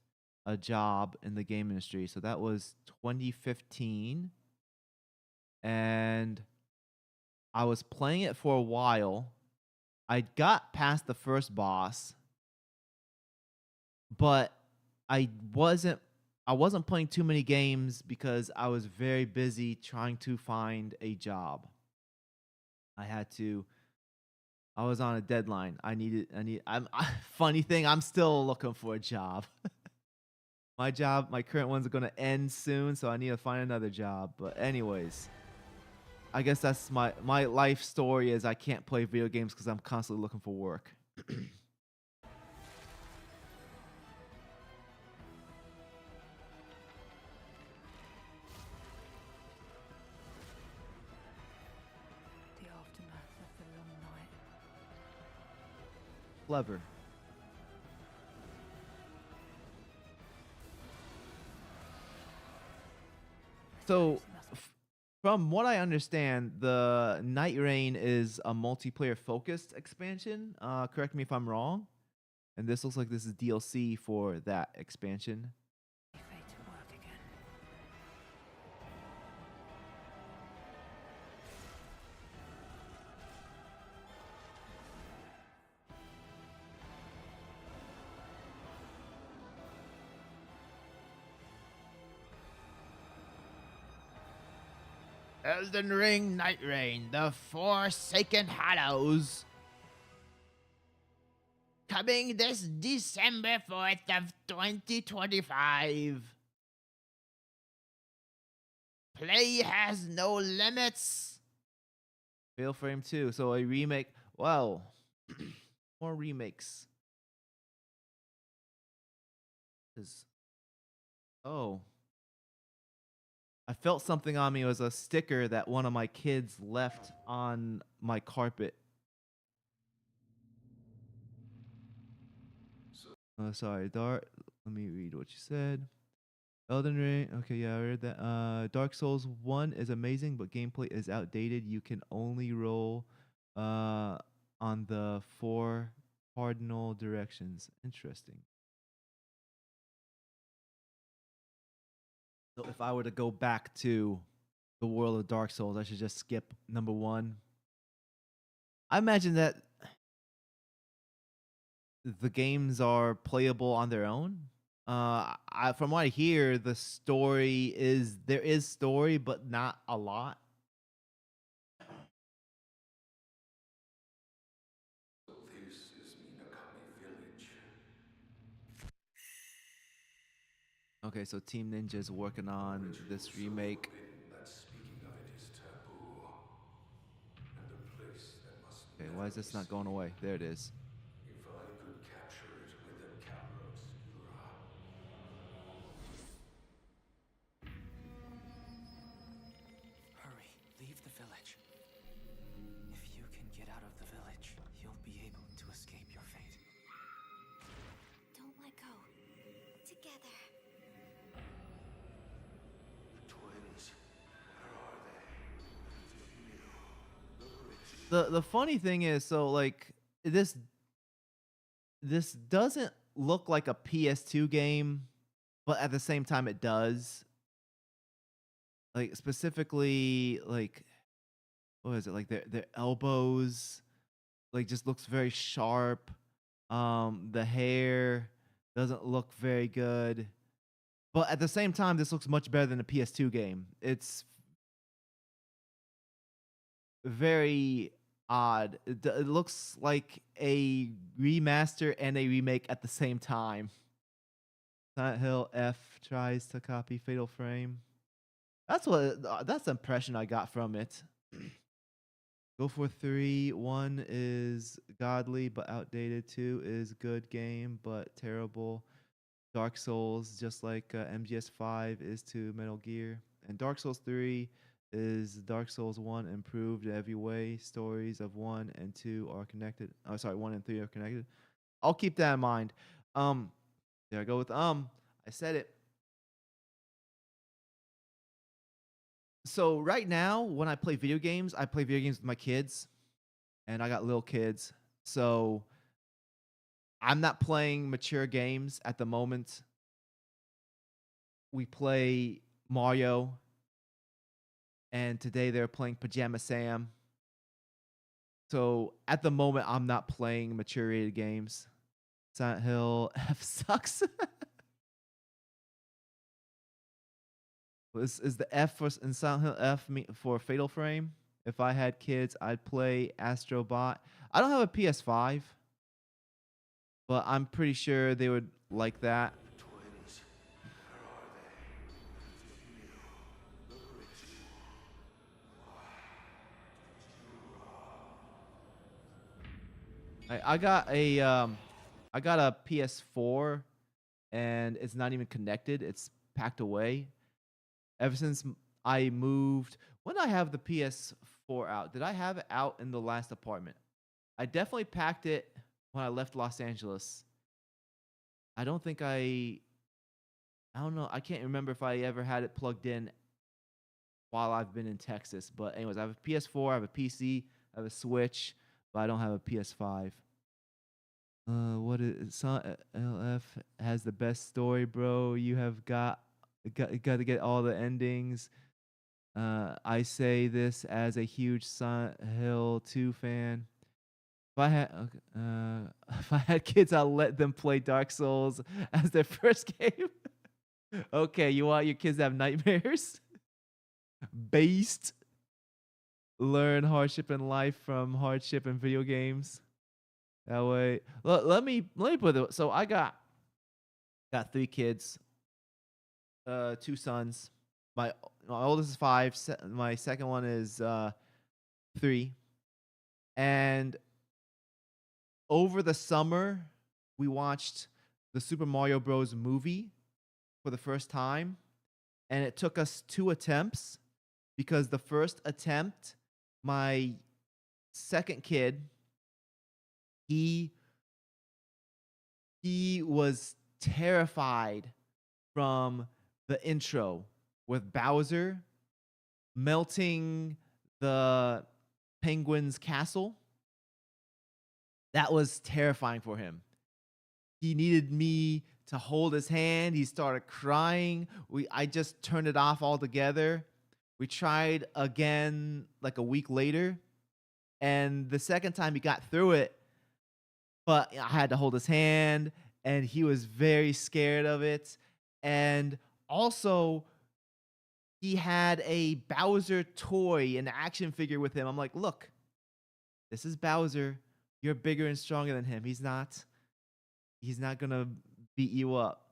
a job in the game industry. So that was 2015. And I was playing it for a while. I got past the first boss, but I wasn't playing too many games because I was very busy trying to find a job. I was on a deadline. Funny thing, I'm still looking for a job. My current one's going to end soon, so I need to find another job. But anyways, I guess that's my life story is I can't play video games because I'm constantly looking for work. The aftermath of the long night. Clever. So, from what I understand, the Nightreign is a multiplayer focused expansion. Correct me if I'm wrong. And this looks like this is DLC for that expansion. Fate to work again. Elden Ring Nightreign, the Forsaken Hollows. Coming this December 4th of 2025. Play has no limits. Fail Frame 2. So a remake. Wow. More remakes. Oh. I felt something on me. It was a sticker that one of my kids left on my carpet. Sorry, Dark. Let me read what you said. Elden Ring. Okay, yeah, I read that. Dark Souls 1 is amazing, but gameplay is outdated. You can only roll on the 4 cardinal directions. Interesting. So if I were to go back to the world of Dark Souls, I should just skip number 1. I imagine that the games are playable on their own. From what I hear, there is story, but not a lot. This is Minakami Village. Okay, so Team Ninja's working on this remake. That speaking of it is taboo, and a place that must. Okay, why is this not going away? There it is. If I could capture it with the camera obscura. Hurry, leave the village. If you can get out of the village, you'll be able to escape your fate. Don't let go. Together. The twins, where are they? The funny thing is, so like this doesn't look like a PS2 game, but at the same time it does. like specifically like what is it like their elbows like just looks very sharp. The hair doesn't look very good, but at the same time, this looks much better than a PS2 game. It's very odd. It looks like a remaster and a remake at the same time. Silent Hill F tries to copy Fatal Frame. That's the impression I got from it. Go for 3. 1 is godly but outdated. 2 is good game but terrible. Dark Souls, just like MGS5 is to Metal Gear. And Dark Souls 3 is Dark Souls 1 improved in every way. Stories of 1 and 2 are connected. Oh, sorry, 1 and 3 are connected. I'll keep that in mind. There I go with I said it. So right now, when I play video games with my kids, and I got little kids. So I'm not playing mature games at the moment. We play Mario, and today they're playing Pajama Sam. So at the moment, I'm not playing mature games. Silent Hill F sucks. Is the F for in Silent Hill F for Fatal Frame? If I had kids, I'd play Astro Bot. I don't have a PS5, but I'm pretty sure they would like that. Twins, where are they? I got a PS4, and it's not even connected. It's packed away. Ever since I moved, when did I have the PS4 out? Did I have it out in the last apartment? I definitely packed it when I left Los Angeles. I don't think I don't know. I can't remember if I ever had it plugged in while I've been in Texas. But anyways, I have a PS4, I have a PC, I have a Switch, but I don't have a PS5. What is LF has the best story, bro? You have got to get all the endings. I say this as a huge Silent Hill 2 fan. If I had kids, I'll let them play Dark Souls as their first game. Okay, you want your kids to have nightmares? Based. Learn hardship in life from hardship in video games. That way, let me put it. So I got 3 kids, 2 sons. My oldest is 5. My second one is 3. And over the summer, we watched the Super Mario Bros. Movie for the first time, and it took us 2 attempts because the first attempt, my second kid, he was terrified from the intro with Bowser melting the penguin's castle. That was terrifying for him. He needed me to hold his hand. He started crying. I just turned it off altogether. We tried again like a week later, and the second time he got through it, but I had to hold his hand, and he was very scared of it. And also, he had a Bowser toy, an action figure with him. I'm like, look, this is Bowser. You're bigger and stronger than him. He's not gonna beat you up.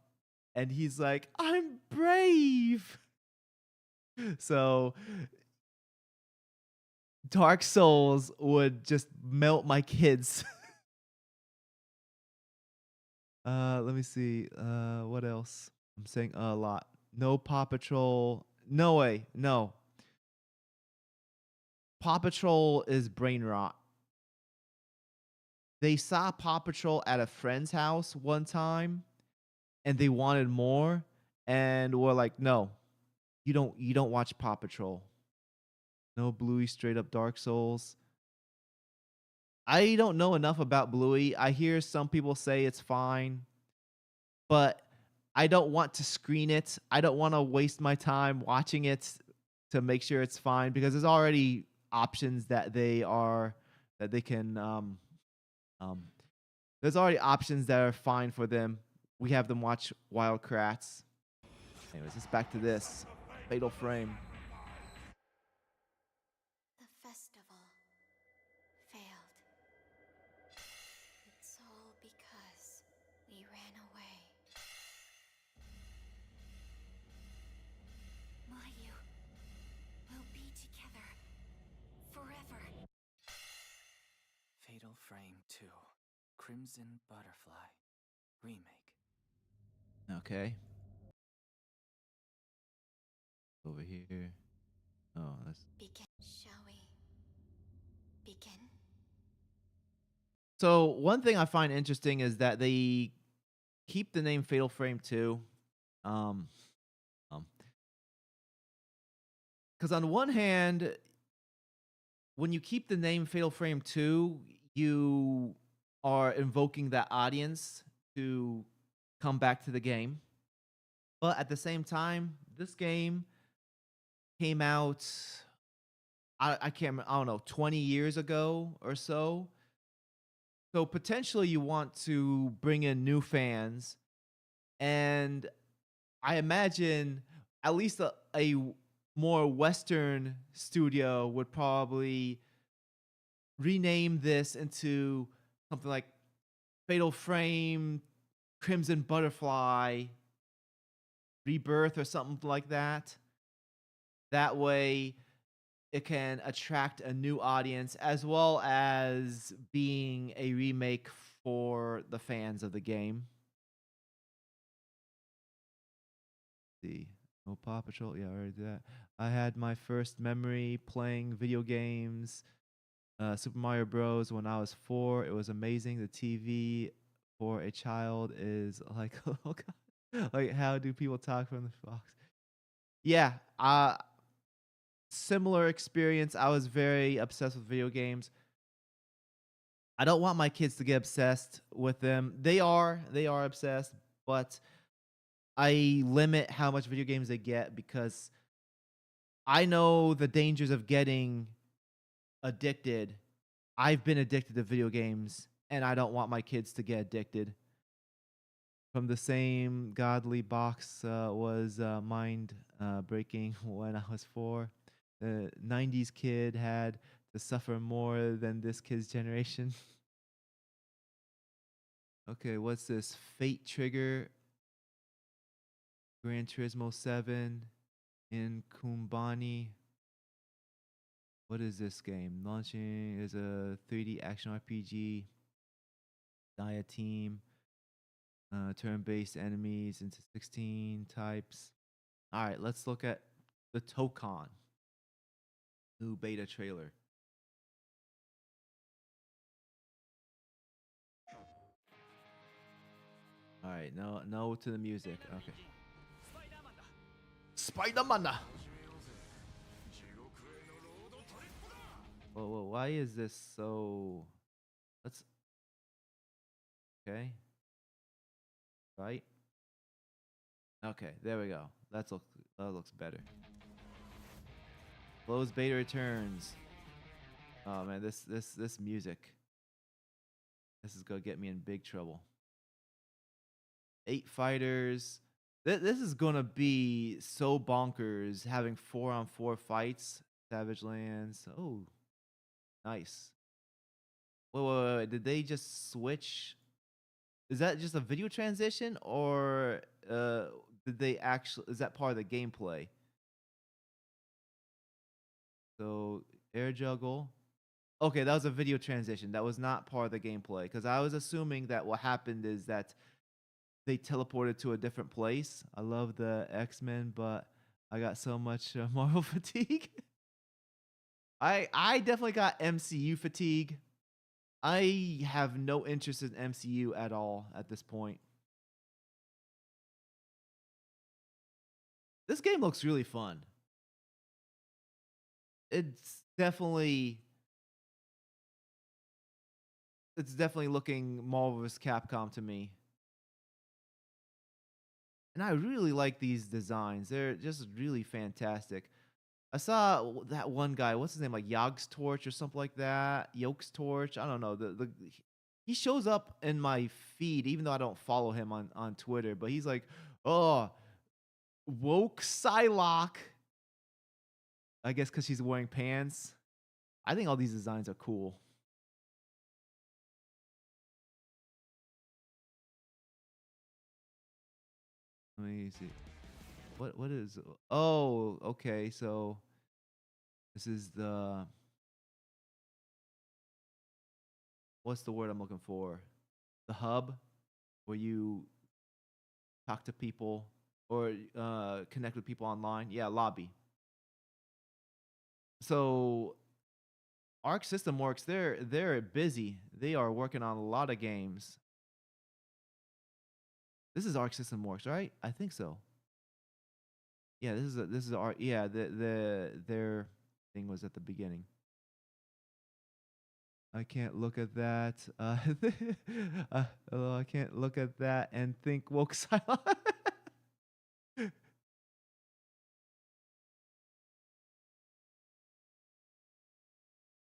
And he's like, I'm brave. So Dark Souls would just melt my kids. Let me see. What else? I'm saying a lot. No Paw Patrol. No way. No. Paw Patrol is brain rot. They saw Paw Patrol at a friend's house one time, and they wanted more, and were like, "No, you don't watch Paw Patrol. No Bluey, straight up Dark Souls." I don't know enough about Bluey. I hear some people say it's fine, but I don't want to screen it. I don't want to waste my time watching it to make sure it's fine because there's already options that they can um there's already options that are fine for them. We have them watch Wild Kratts. Anyways, let's back to this Fatal Frame. The festival failed. It's all because we ran away. Mayu will be together forever. Fatal Frame 2, Crimson Butterfly Remake. Okay. Over here. Oh, that's Begin. Shall we begin? so one thing I find interesting is that they keep the name Fatal Frame 2. Um, because on one hand, when you keep the name Fatal Frame 2, you are invoking that audience to come back to the game. But at the same time, this game came out I can't I don't know, 20 years ago or so. So potentially you want to bring in new fans, and I imagine at least a more Western studio would probably rename this into something like Fatal Frame, Crimson Butterfly, Rebirth, or something like that. That way, it can attract a new audience as well as being a remake for the fans of the game. See. Oh, Paw Patrol. Yeah, I already did that. I had my first memory playing video games, Super Mario Bros. When I was 4. It was amazing. The TV for a child is like, oh god, like how do people talk from the box? Yeah, similar experience. I was very obsessed with video games. I don't want my kids to get obsessed with them. They are obsessed, but I limit how much video games they get because I know the dangers of getting addicted. I've been addicted to video games, and I don't want my kids to get addicted. From the same godly box was mind breaking when I was 4. The 90s kid had to suffer more than this kid's generation. Okay, what's this? Fate Trigger, Gran Turismo 7 in Kumbani. What is this game? Launching is a 3D action RPG. Dia team. Turn-based enemies into 16 types. All right, let's look at the Tokon. New beta trailer. All right, no to the music. Okay. Spider-Man. Whoa, why is this so? Let's. Okay. Right. Okay, there we go. That looks better. Close beta returns. Oh man, this music. This is gonna get me in big trouble. 8 fighters. This is gonna be so bonkers having 4-on-4 fights. Savage Lands. Oh, nice. Wait. Did they just switch? Is that just a video transition, or did they actually? Is that part of the gameplay? So air juggle. Okay, that was a video transition. That was not part of the gameplay because I was assuming that what happened is that they teleported to a different place. I love the X-Men, but I got so much Marvel fatigue. I definitely got MCU fatigue. I have no interest in MCU at all at this point. This game looks really fun. It's definitely looking Marvel vs. Capcom to me. And I really like these designs. They're just really fantastic. I saw that one guy. What's his name? Like Yog's Torch or something like that. Yoke's Torch. I don't know. He shows up in my feed, even though I don't follow him on Twitter. But he's like, oh, woke Psylocke. I guess because she's wearing pants. I think all these designs are cool. Let me see. What is? Oh, okay. So this is the, what's the word I'm looking for? The hub where you talk to people or connect with people online. Yeah, lobby. So Arc System Works, they're busy. They are working on a lot of games. This is Arc System Works, right? I think so. Yeah, this is Arc. Yeah, their thing was at the beginning. I can't look at that. I can't look at that and think woke silence.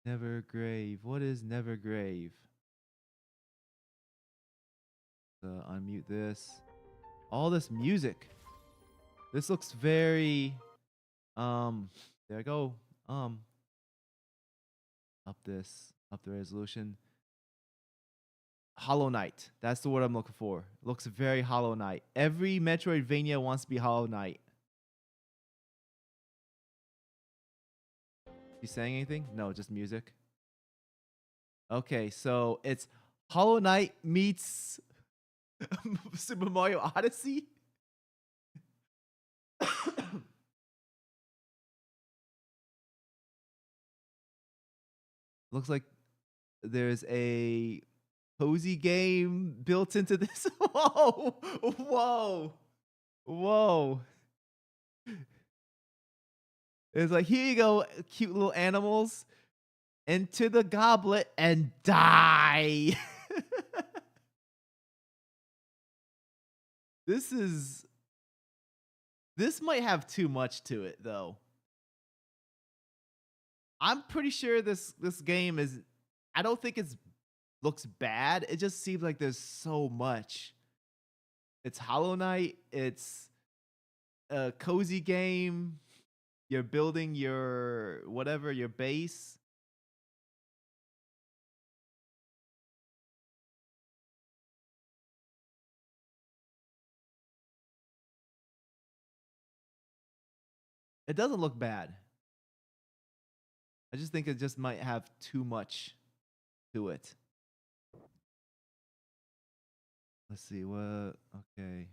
Nevergrave. What is Nevergrave? Unmute this. All this music. This looks very there I go. Up the resolution. Hollow Knight. That's the word I'm looking for. Looks very Hollow Knight. Every Metroidvania wants to be Hollow Knight. You saying anything? No, just music. Okay, so it's Hollow Knight meets Super Mario Odyssey. Looks like there's a cozy game built into this. Whoa, whoa, whoa. It's like, here you go, cute little animals. Into the goblet and die. This might have too much to it, though. I'm pretty sure this game is, I don't think it's looks bad. It just seems like there's so much. It's Hollow Knight, it's a cozy game. You're building your whatever, your base. It doesn't look bad. I just think it just might have too much to it. Let's see what. Okay.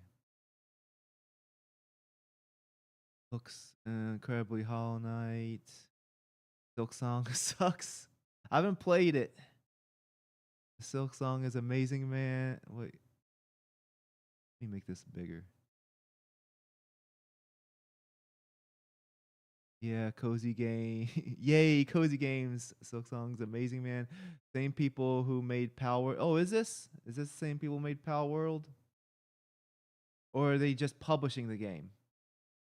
Looks incredibly Hollow Knight. Silk Song sucks. I haven't played it. Silk Song is amazing, man. Wait. Let me make this bigger. Yeah, cozy game. Yay, cozy games. Silk Song's amazing, man. Same people who made Power. Oh, is this? Is this the same people who made Power World? Or are they just publishing the game?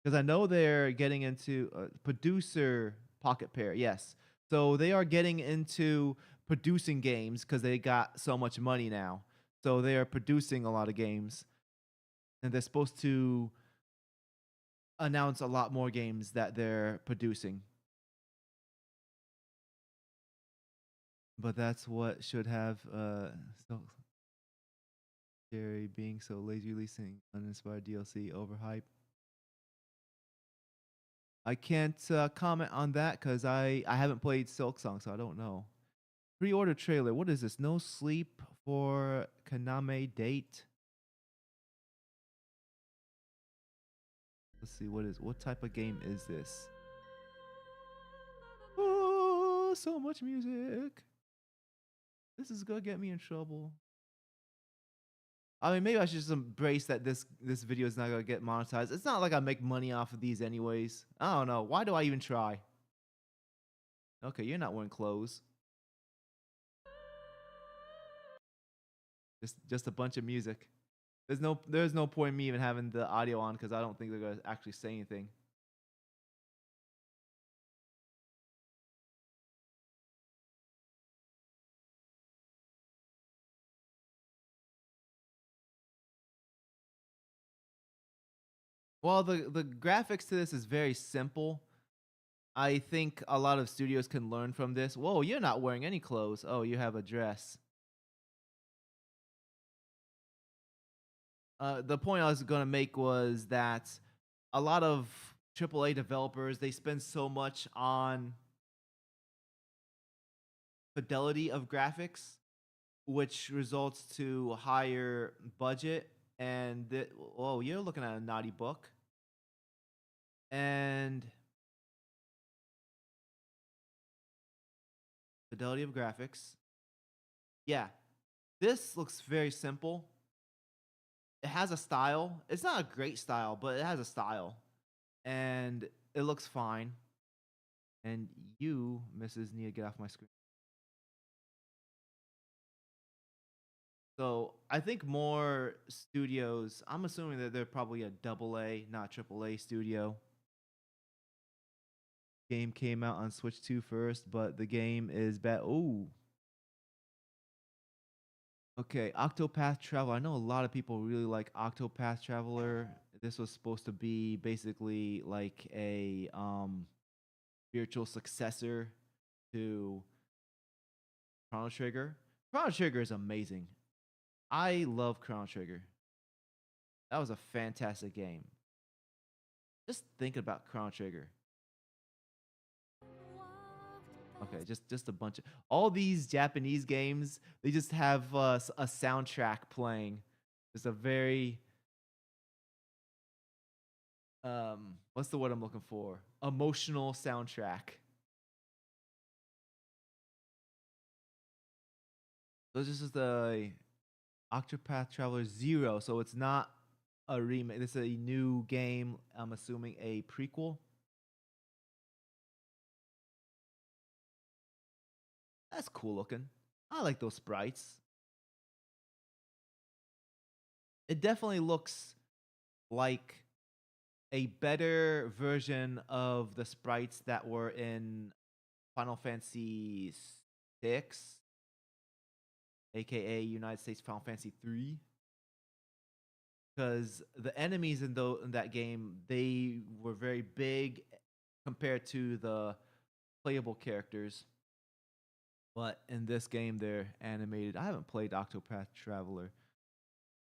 Because I know they're getting into producer Pocket Pair. Yes. So they are getting into producing games because they got so much money now. So they are producing a lot of games. And they're supposed to announce a lot more games that they're producing. But that's what should have so Jerry being so lazy releasing uninspired DLC overhype. I can't comment on that because I haven't played Silk Song, so I don't know. Pre-order trailer. What is this? No sleep for Kaname date. Let's see, what type of game is this? Oh, so much music. This is gonna get me in trouble. I mean, maybe I should just embrace that this video is not gonna get monetized. It's not like I make money off of these anyways. I don't know. Why do I even try? Okay, you're not wearing clothes. Just a bunch of music. There's no point in me even having the audio on because I don't think they're gonna actually say anything. Well, the graphics to this is very simple. I think a lot of studios can learn from this. Whoa, you're not wearing any clothes. Oh, you have a dress. The point I was going to make was that a lot of AAA developers, they spend so much on fidelity of graphics, which results to higher budget. And whoa, you're looking at a naughty book. And fidelity of graphics. Yeah, this looks very simple. It has a style. It's not a great style, but it has a style. And it looks fine. And you, Mrs. need to get off my screen. So I think more studios, I'm assuming that they're probably a double A, not triple A studio. Game came out on Switch 2 first, but the game is bad. Ooh. Okay, Octopath Traveler. I know a lot of people really like Octopath Traveler. This was supposed to be basically like a spiritual successor to Chrono Trigger. Chrono Trigger is amazing. I love Chrono Trigger. That was a fantastic game. Just think about Chrono Trigger. Okay, just a bunch of all these Japanese games. They just have a soundtrack playing. It's a very what's the word I'm looking for? Emotional soundtrack. So this is the Octopath Traveler 0. So it's not a remake. This is a new game. I'm assuming a prequel. That's cool looking. I like those sprites. It definitely looks like a better version of the sprites that were in Final Fantasy 6, aka United States Final Fantasy 3. Because the enemies in that game, they were very big compared to the playable characters. But in this game, they're animated. I haven't played Octopath Traveler.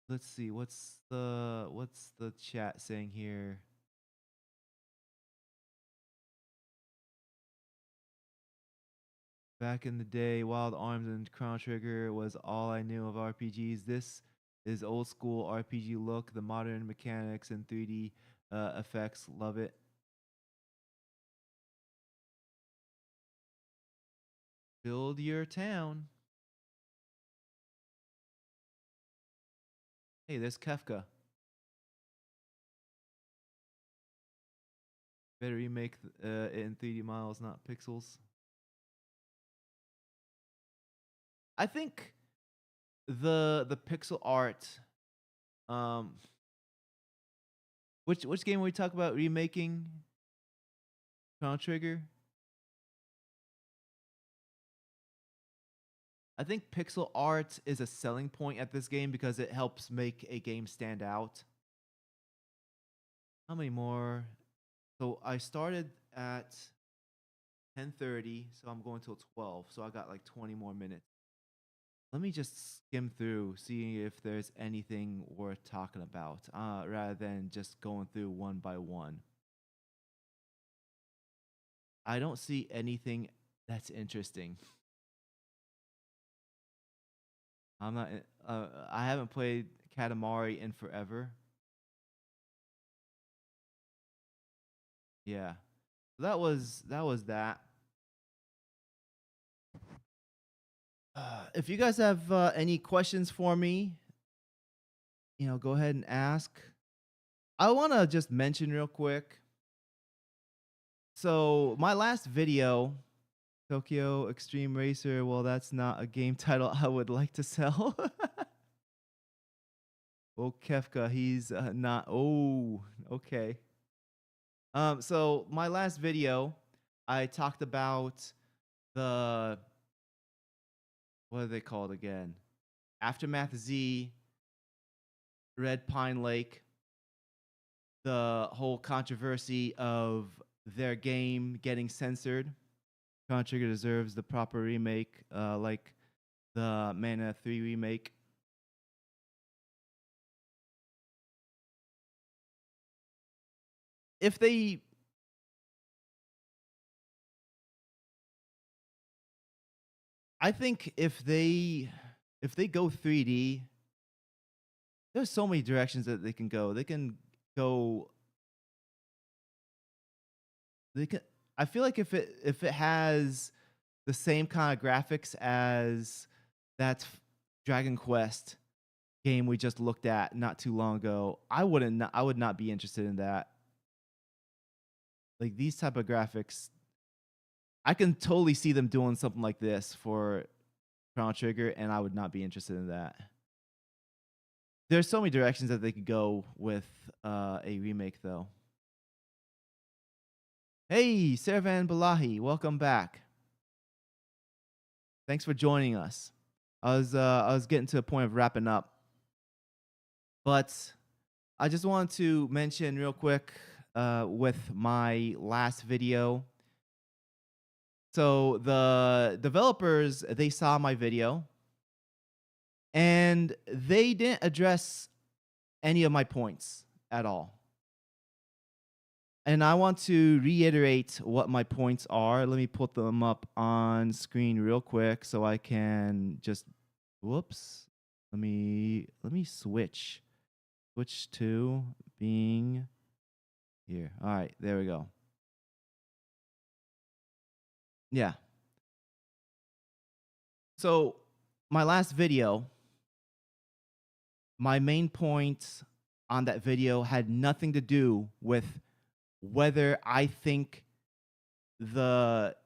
Let's see, what's the chat saying here? Back in the day, Wild Arms and Chrono Trigger was all I knew of RPGs. This is old school RPG look, the modern mechanics and 3D effects. Love it. Build your town. Hey, there's Kefka. Better remake it in 3D models, not pixels. I think the pixel art. Which game we talk about remaking? Chrono Trigger. I think pixel art is a selling point at this game because it helps make a game stand out. How many more? So I started at 10:30, so I'm going till 12. So I got like 20 more minutes. Let me just skim through, seeing if there's anything worth talking about, rather than just going through one by one. I don't see anything that's interesting. I'm not. I haven't played Katamari in forever. Yeah, that was that. If you guys have any questions for me, go ahead and ask. I want to just mention real quick. So my last video, Tokyo Extreme Racer. Well, that's not a game title I would like to sell. Oh, Kefka, he's not. Oh, okay. So my last video, I talked about the what are they called again? Aftermath Z, Red Pine Lake. the whole controversy of their game getting censored. Chrono Trigger deserves the proper remake, like the Mana 3 remake. If they I think if they go 3D, there's so many directions that they can go. They can go. They can. I feel like if it has the same kind of graphics as that Dragon Quest game we just looked at not too long ago, I would not be interested in that. Like these type of graphics, I can totally see them doing something like this for Chrono Trigger, and I would not be interested in that. There's so many directions that they could go with a remake, though. Hey, Servan Balahi, welcome back. Thanks for joining us. I was getting to a point of wrapping up, but I just wanted to mention real quick with my last video. So the developers, they saw my video, and they didn't address any of my points at all. And I want to reiterate what my points are. Let me put them up on screen real quick so I can just, whoops. Let me switch to being here. All right, there we go. Yeah. So my last video, my main point on that video had nothing to do with whether I think the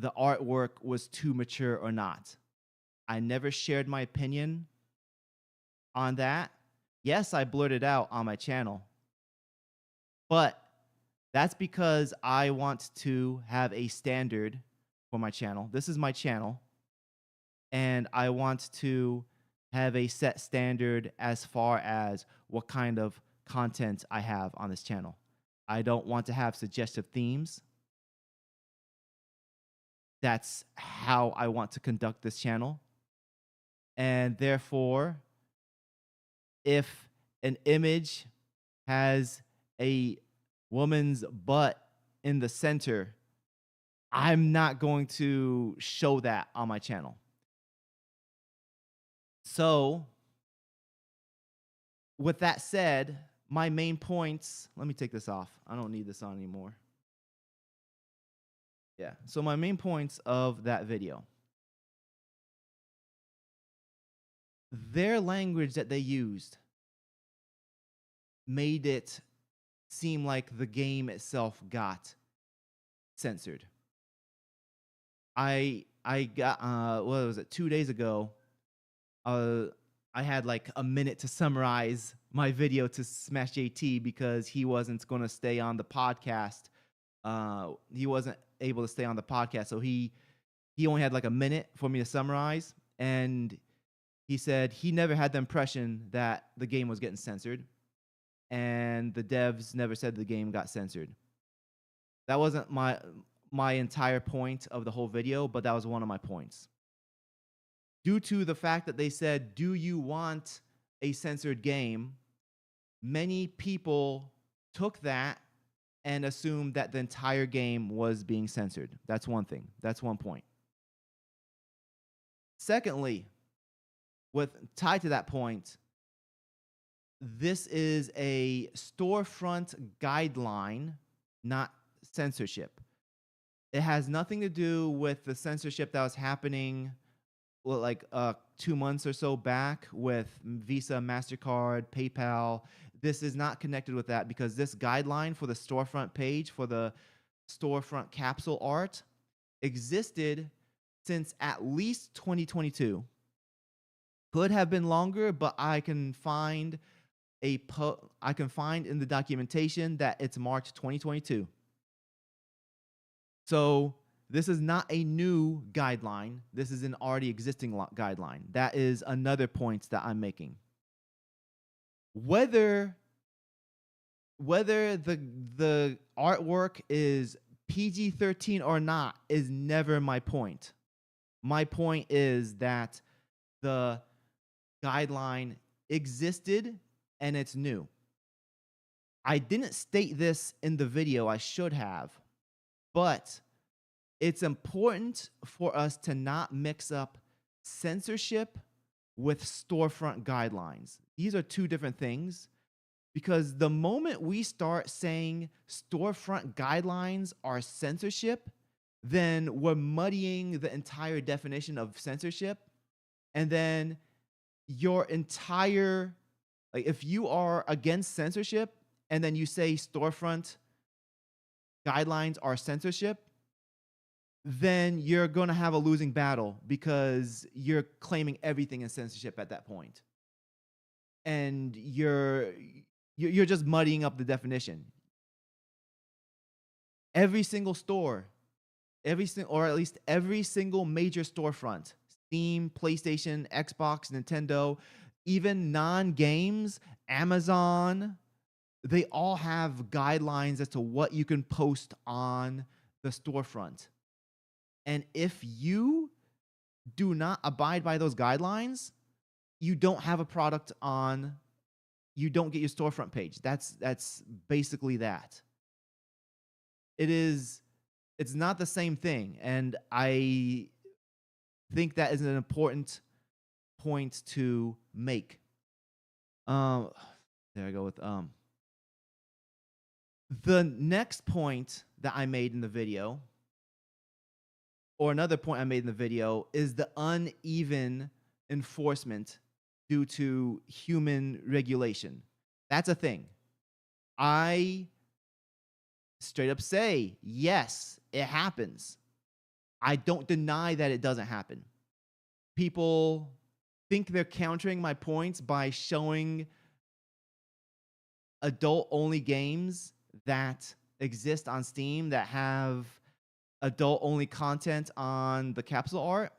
artwork was too mature or not. I never shared my opinion on that. Yes, I blurted out on my channel, but that's because I want to have a standard for my channel. This is my channel, and I want to have a set standard as far as what kind of content I have on this channel. I don't want to have suggestive themes. That's how I want to conduct this channel. And therefore, if an image has a woman's butt in the center, I'm not going to show that on my channel. So, with that said, my main points, let me take this off. I don't need this on anymore. Yeah, so my main points of that video. Their language that they used made it seem like the game itself got censored. I got what was it, 2 days ago, I had like a minute to summarize my video to Smash JT because he wasn't going to stay on the podcast. He wasn't able to stay on the podcast, so he only had like a minute for me to summarize, and he said he never had the impression that the game was getting censored, and the devs never said the game got censored. That wasn't my entire point of the whole video, but that was one of my points. Due to the fact that they said, do you want a censored game? Many people took that and assumed that the entire game was being censored. That's one thing. That's one point. Secondly, tied to that point, this is a storefront guideline, not censorship. It has nothing to do with the censorship that was happening like 2 months or so back with Visa, MasterCard, PayPal. This is not connected with that because this guideline for the storefront page, for the storefront capsule art, existed since at least 2022. Could have been longer, but I can find in the documentation that it's March 2022. So this is not a new guideline. This is an already existing guideline. That is another point that I'm making. Whether whether the artwork is PG-13 or not is never my point. My point is that the guideline existed and it's new. I didn't state this in the video, I should have, but it's important for us to not mix up censorship with storefront guidelines. These are two different things, because the moment we start saying storefront guidelines are censorship, then we're muddying the entire definition of censorship. And then your entire, like, if you are against censorship and then you say storefront guidelines are censorship, then you're going to have a losing battle, because you're claiming everything is censorship at that point. And you're just muddying up the definition. Every single store, or at least every single major storefront, Steam, PlayStation, Xbox, Nintendo, even non-games, Amazon, they all have guidelines as to what you can post on the storefront. And if you do not abide by those guidelines, you don't have a product on, you don't get your storefront page. That's basically that. It's not the same thing. And I think that is an important point to make. There I go with the next point that I made in the video, or another point I made in the video, is the uneven enforcement due to human regulation. That's a thing. I straight up say, yes, it happens. I don't deny that it doesn't happen. People think they're countering my points by showing adult-only games that exist on Steam that have adult-only content on the capsule art.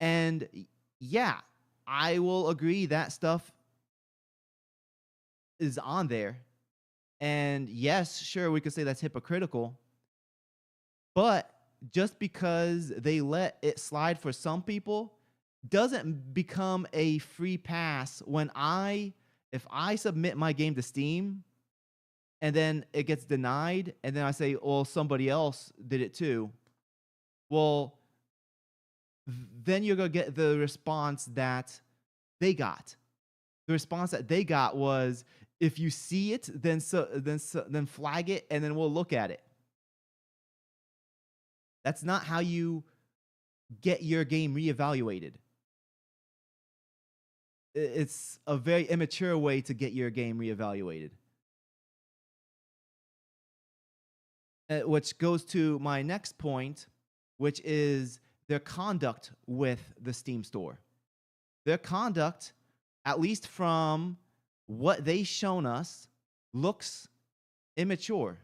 And yeah, I will agree that stuff is on there. And yes, sure, we could say that's hypocritical. But just because they let it slide for some people doesn't become a free pass when if I submit my game to Steam and then it gets denied, and then I say, well, somebody else did it too. Well, then you're going to get the response that they got. The response that they got was, if you see it, then flag it, and then we'll look at it. That's not how you get your game reevaluated. It's a very immature way to get your game reevaluated. Which goes to my next point, which is their conduct with the Steam store. Their conduct, at least from what they've shown us, looks immature.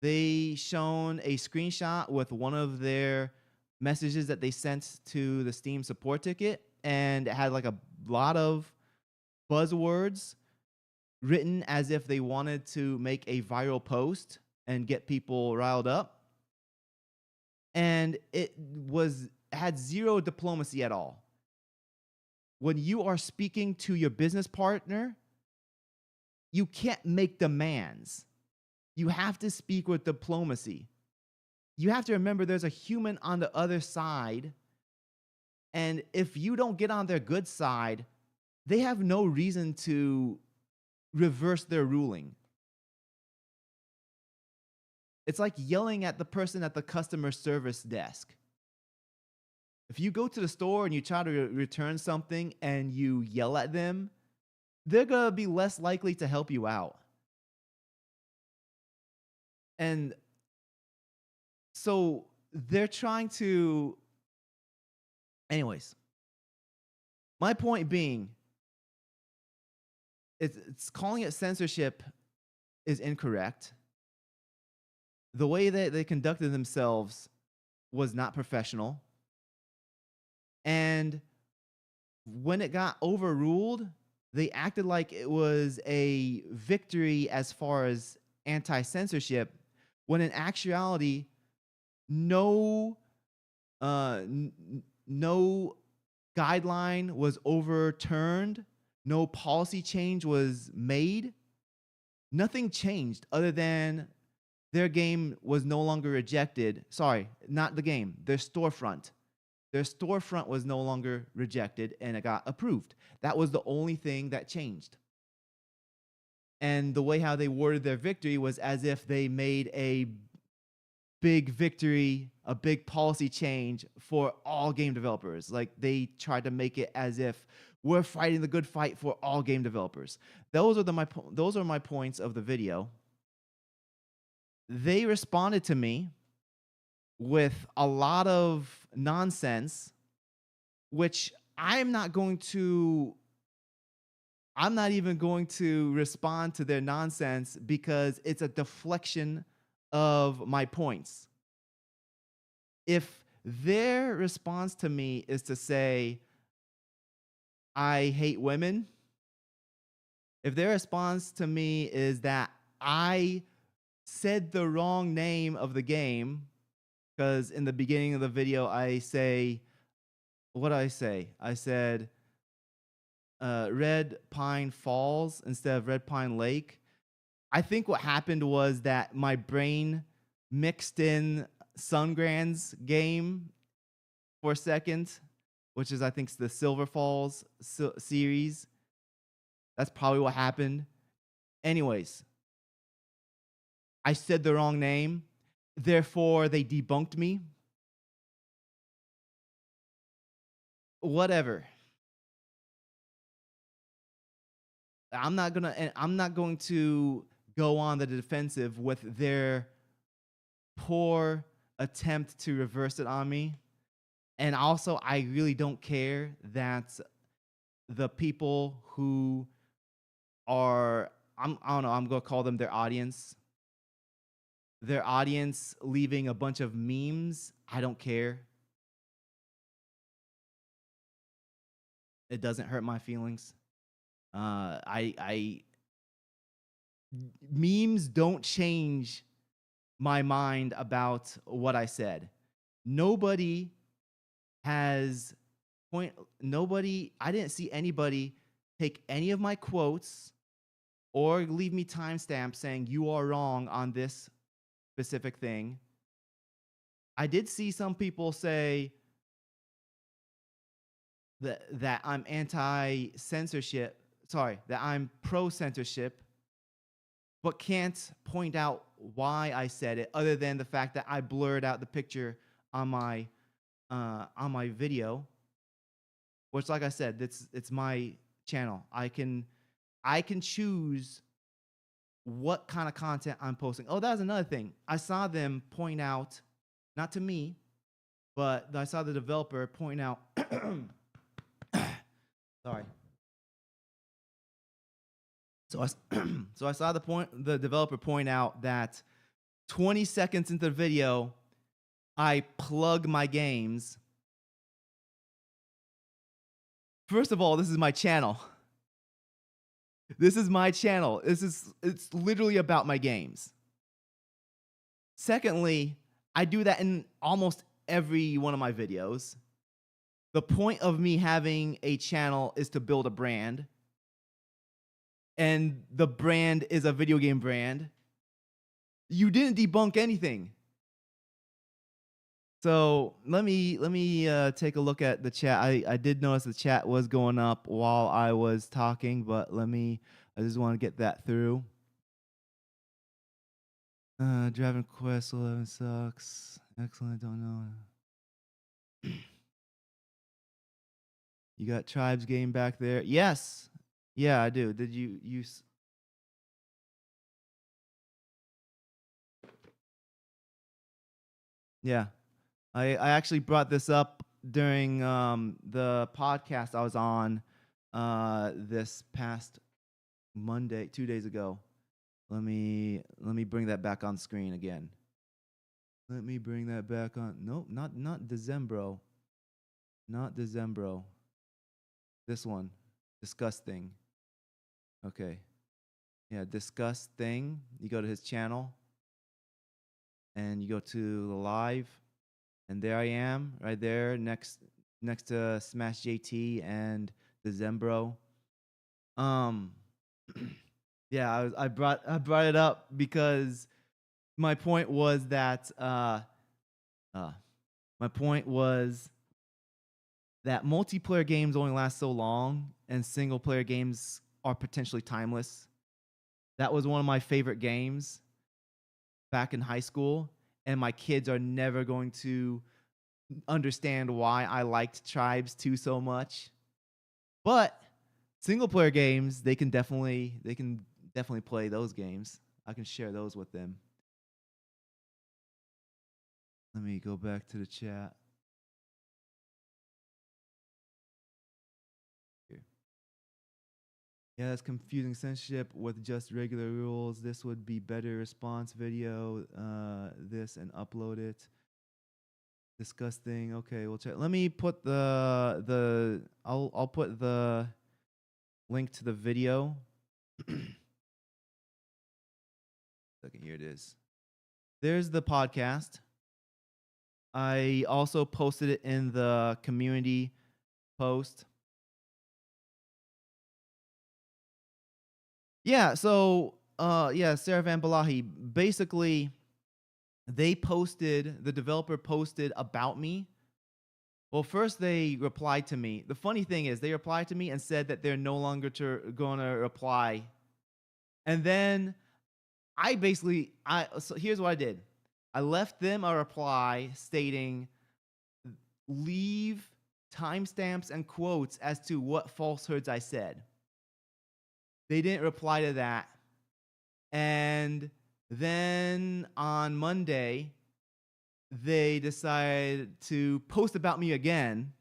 They shown a screenshot with one of their messages that they sent to the Steam support ticket, and it had like a lot of buzzwords written as if they wanted to make a viral post and get people riled up. And it had zero diplomacy at all. When you are speaking to your business partner, you can't make demands. You have to speak with diplomacy. You have to remember there's a human on the other side. And if you don't get on their good side, they have no reason to reverse their ruling. It's like yelling at the person at the customer service desk. If you go to the store and you try to return something and you yell at them, they're going to be less likely to help you out. And so they're trying to... Anyways, my point being, it's calling it censorship is incorrect. The way that they conducted themselves was not professional. And when it got overruled, they acted like it was a victory as far as anti-censorship, when in actuality, no no guideline was overturned, no policy change was made, nothing changed other than their game was no longer rejected. Sorry, not the game, their storefront. Their storefront was no longer rejected and it got approved. That was the only thing that changed. And the way how they worded their victory was as if they made a big victory, a big policy change for all game developers. Like they tried to make it as if we're fighting the good fight for all game developers. Those are my points of the video. They responded to me with a lot of nonsense, which I'm not even going to respond to their nonsense because it's a deflection of my points. If their response to me is to say, I hate women, if their response to me is that I said the wrong name of the game, because in the beginning of the video, I say, what did I say? I said Red Pine Falls instead of Red Pine Lake. I think what happened was that my brain mixed in Sungrand's game for a second, which is, I think, the Silver Falls series. That's probably what happened. Anyways, I said the wrong name. Therefore, they debunked me. Whatever. I'm not going to go on the defensive with their poor attempt to reverse it on me. And also, I really don't care that the people who are, I don't know, I'm going to call them their audience leaving a bunch of memes. I don't care. It doesn't hurt my feelings. Memes don't change my mind about what I said. I didn't see anybody take any of my quotes or leave me timestamps saying you are wrong on this specific thing. I did see some people say that I'm anti-censorship, that I'm pro-censorship, but can't point out why I said it other than the fact that I blurred out the picture on my video, which, like I said, it's my channel. I can choose what kind of content I'm posting. Oh, that was another thing. I saw them point out, not to me, but I saw the developer point out sorry. So I saw the developer point out that 20 seconds into the video, I plug my games. First of all, this is my channel. This is my channel. It's literally about my games. Secondly, I do that in almost every one of my videos. The point of me having a channel is to build a brand. And the brand is a video game brand. You didn't debunk anything. So let me take a look at the chat. I did notice the chat was going up while I was talking, but I just want to get that through. Dragon Quest 11 sucks. Excellent, don't know. You got Tribes game back there? Yes. Yeah, I do. Did you use? Yeah. I actually brought this up during the podcast I was on this past Monday, 2 days ago. Let me bring that back on screen again. Let me bring that back on. Nope, not Decembro. Not Decembro. This one. Disgusting. Okay. Yeah, discuss thing. You go to his channel and you go to the live, and there I am, right there, next to Smash JT and the Zembro. Um, yeah, I brought it up because my point was that uh, my point was that multiplayer games only last so long, and single player games are potentially timeless. That was one of my favorite games back in high school, and my kids are never going to understand why I liked Tribes 2 so much. But single player games, they can definitely play those games. I can share those with them. Let me go back to the chat. Here. Yeah, that's confusing censorship with just regular rules. This would be better response video. This and upload it. Disgusting. Okay, we'll check. Let me put I'll put the link to the video. Second, here it is. There's the podcast. I also posted it in the community post. Yeah, so Sarah Van Balahi, basically the developer posted about me. Well, first they replied to me. The funny thing is they replied to me and said that they're no longer going to reply. And then so here's what I did. I left them a reply stating, leave timestamps and quotes as to what falsehoods I said. They didn't reply to that. And then on Monday, they decided to post about me again,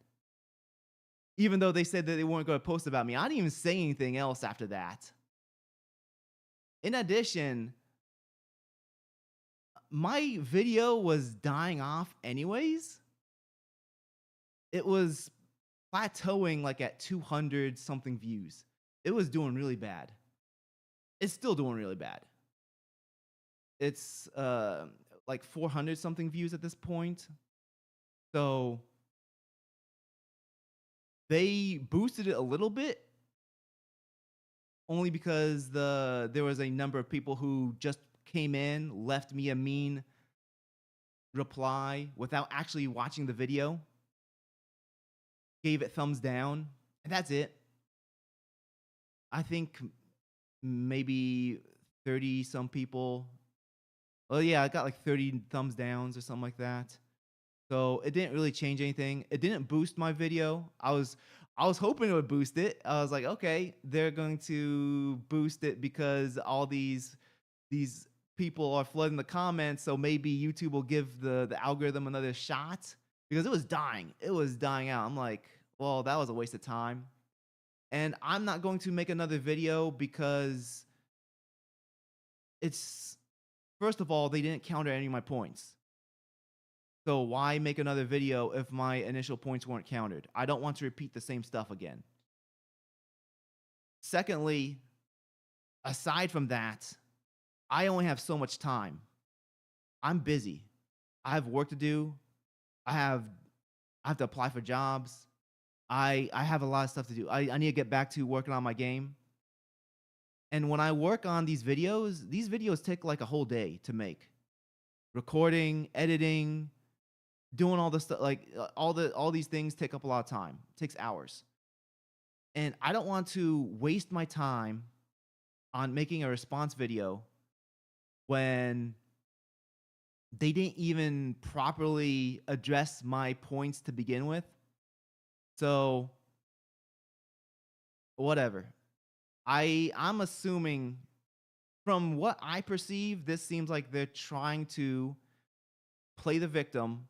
even though they said that they weren't going to post about me. I didn't even say anything else after that. In addition, my video was dying off anyways. It was plateauing like at 200 something views. It was doing really bad. It's still doing really bad. It's like 400 something views at this point. So they boosted it a little bit, only because there was a number of people who just came in, left me a mean reply without actually watching the video, gave it thumbs down, and that's it. I think maybe 30 some people. Well, yeah, I got like 30 thumbs downs or something like that. So it didn't really change anything. It didn't boost my video. I was hoping it would boost it. I was like, okay, they're going to boost it because all these people are flooding the comments, so maybe YouTube will give the algorithm another shot, because it was dying. It was dying out. I'm like, well, that was a waste of time. And I'm not going to make another video because it's, first of all, they didn't counter any of my points. So why make another video if my initial points weren't countered? I don't want to repeat the same stuff again. Secondly, aside from that, I only have so much time. I'm busy. I have work to do. I have to apply for jobs. I have a lot of stuff to do. I need to get back to working on my game. And when I work on these videos take like a whole day to make. Recording, editing, doing all the stuff, like all these things take up a lot of time. It takes hours. And I don't want to waste my time on making a response video when they didn't even properly address my points to begin with. So whatever. I'm assuming, from what I perceive, this seems like they're trying to play the victim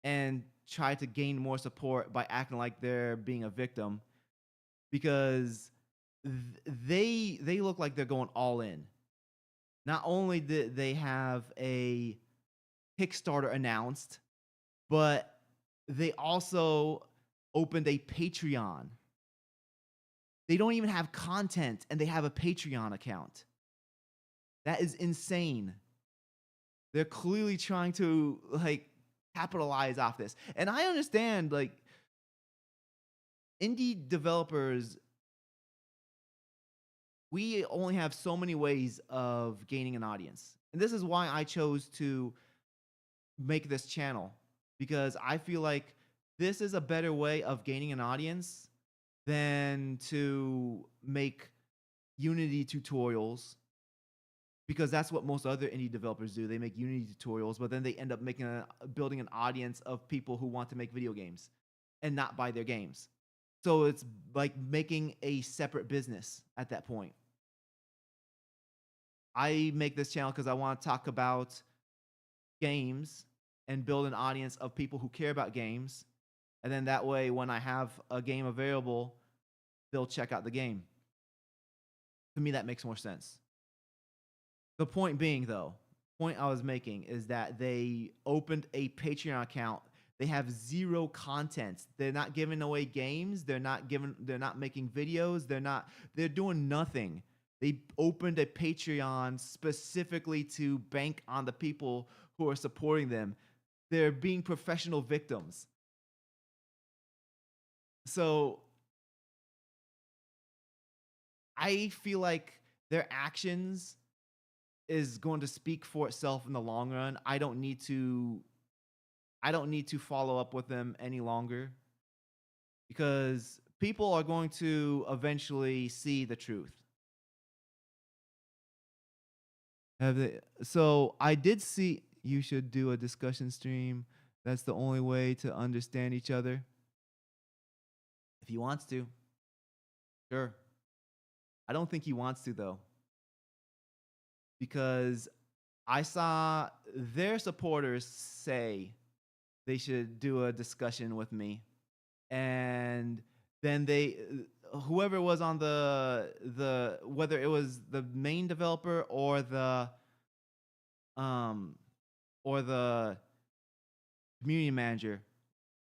and try to gain more support by acting like they're being a victim, because they look like they're going all in. Not only did they have a Kickstarter announced, but they also opened a Patreon. They don't even have content, and they have a Patreon account. That is insane. They're clearly trying to like capitalize off this. And I understand like indie developers, we only have so many ways of gaining an audience. And this is why I chose to make this channel, because I feel like this is a better way of gaining an audience than to make Unity tutorials, because that's what most other indie developers do. They make Unity tutorials, but then they end up building an audience of people who want to make video games and not buy their games. So it's like making a separate business at that point. I make this channel because I want to talk about games and build an audience of people who care about games. And then that way, when I have a game available, they'll check out the game. To me, that makes more sense. The point being, though, point I was making is that they opened a Patreon account. They have zero content. They're not giving away games. They're not making videos. They're doing nothing. They opened a Patreon specifically to bank on the people who are supporting them. They're being professional victims. So I feel like their actions is going to speak for itself in the long run. I don't need to follow up with them any longer, because people are going to eventually see the truth. So I did see you should do a discussion stream. That's the only way to understand each other. If he wants to, sure. I don't think he wants to, though, because I saw their supporters say they should do a discussion with me, and then whoever was on the whether it was the main developer or the community manager,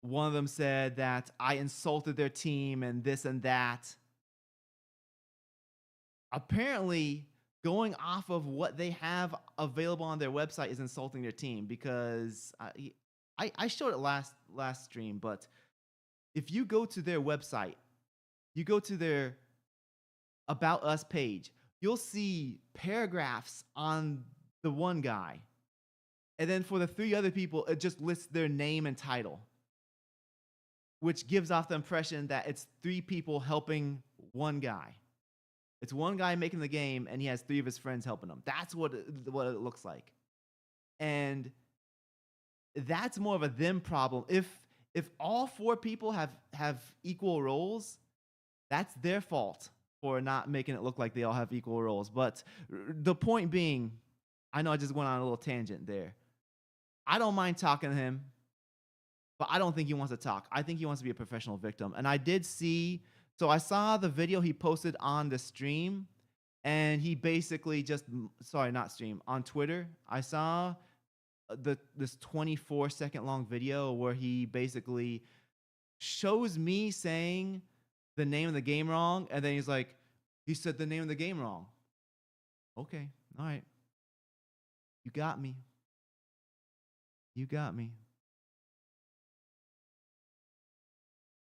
one of them said that I insulted their team and this and that. Apparently, going off of what they have available on their website is insulting their team, because I showed it last stream, but if you go to their website, you go to their About Us page, you'll see paragraphs on the one guy. And then for the three other people, it just lists their name and title, which gives off the impression that it's three people helping one guy. It's one guy making the game, and he has three of his friends helping him. That's what it looks like. And that's more of a them problem. If all four people have equal roles, that's their fault for not making it look like they all have equal roles. But the point being, I know I just went on a little tangent there. I don't mind talking to him, but I don't think he wants to talk. I think he wants to be a professional victim. And I did see, so I saw the video he posted on the stream, and he basically just, sorry, not stream, on Twitter. I saw this 24-second long video where he basically shows me saying the name of the game wrong, and then he's like, he said the name of the game wrong. Okay, all right. You got me. You got me.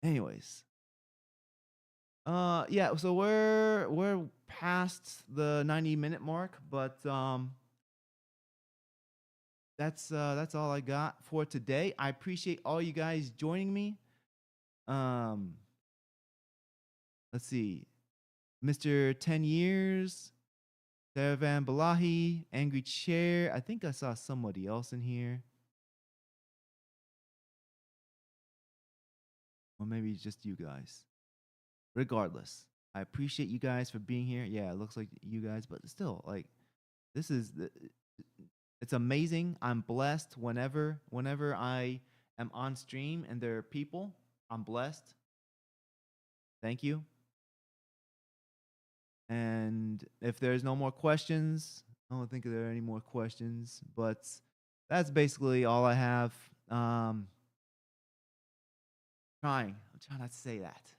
Anyways. Yeah, so we're past the 90-minute mark, but that's all I got for today. I appreciate all you guys joining me. Let's see. Mr. 10 Years, Saravan Balahi, Angry Chair. I think I saw somebody else in here. Or maybe just you guys. Regardless, I appreciate you guys for being here. Yeah, it looks like you guys, but still, like, it's amazing. I'm blessed whenever I am on stream and there are people. I'm blessed. Thank you. And if there's no more questions, I don't think there are any more questions, but that's basically all I have. I'm trying not to say that.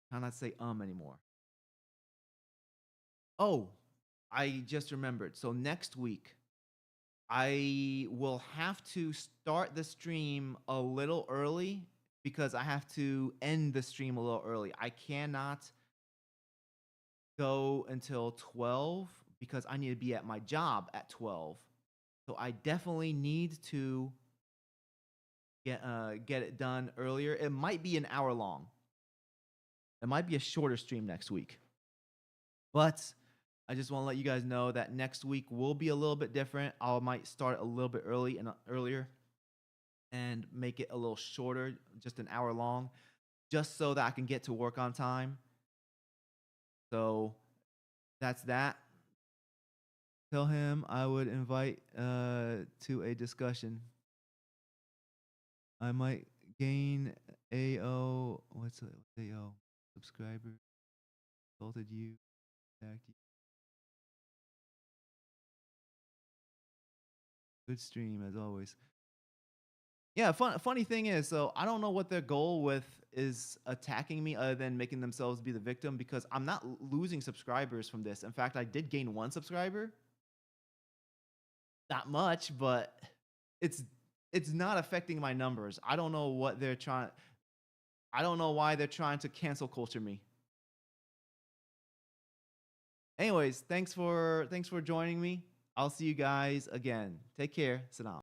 Trying not to say anymore. Oh, I just remembered. So next week, I will have to start the stream a little early because I have to end the stream a little early. I cannot go until 12 because I need to be at my job at 12. So I definitely need to get it done earlier. It might be an hour long. It might be a shorter stream next week. But I just want to let you guys know that next week will be a little bit different. I might start a little bit earlier and make it a little shorter, just an hour long, just so that I can get to work on time. So that's that. Tell him I would invite to a discussion. I might gain AO. What's AO? Subscriber. Consulted you. Good stream as always. Yeah, funny thing is, so I don't know what their goal with is attacking me other than making themselves be the victim because I'm not losing subscribers from this. In fact, I did gain 1 subscriber. Not much, but it's not affecting my numbers. I don't know what they're trying. I don't know why they're trying to cancel culture me. Anyways, thanks for joining me. I'll see you guys again. Take care. Salam.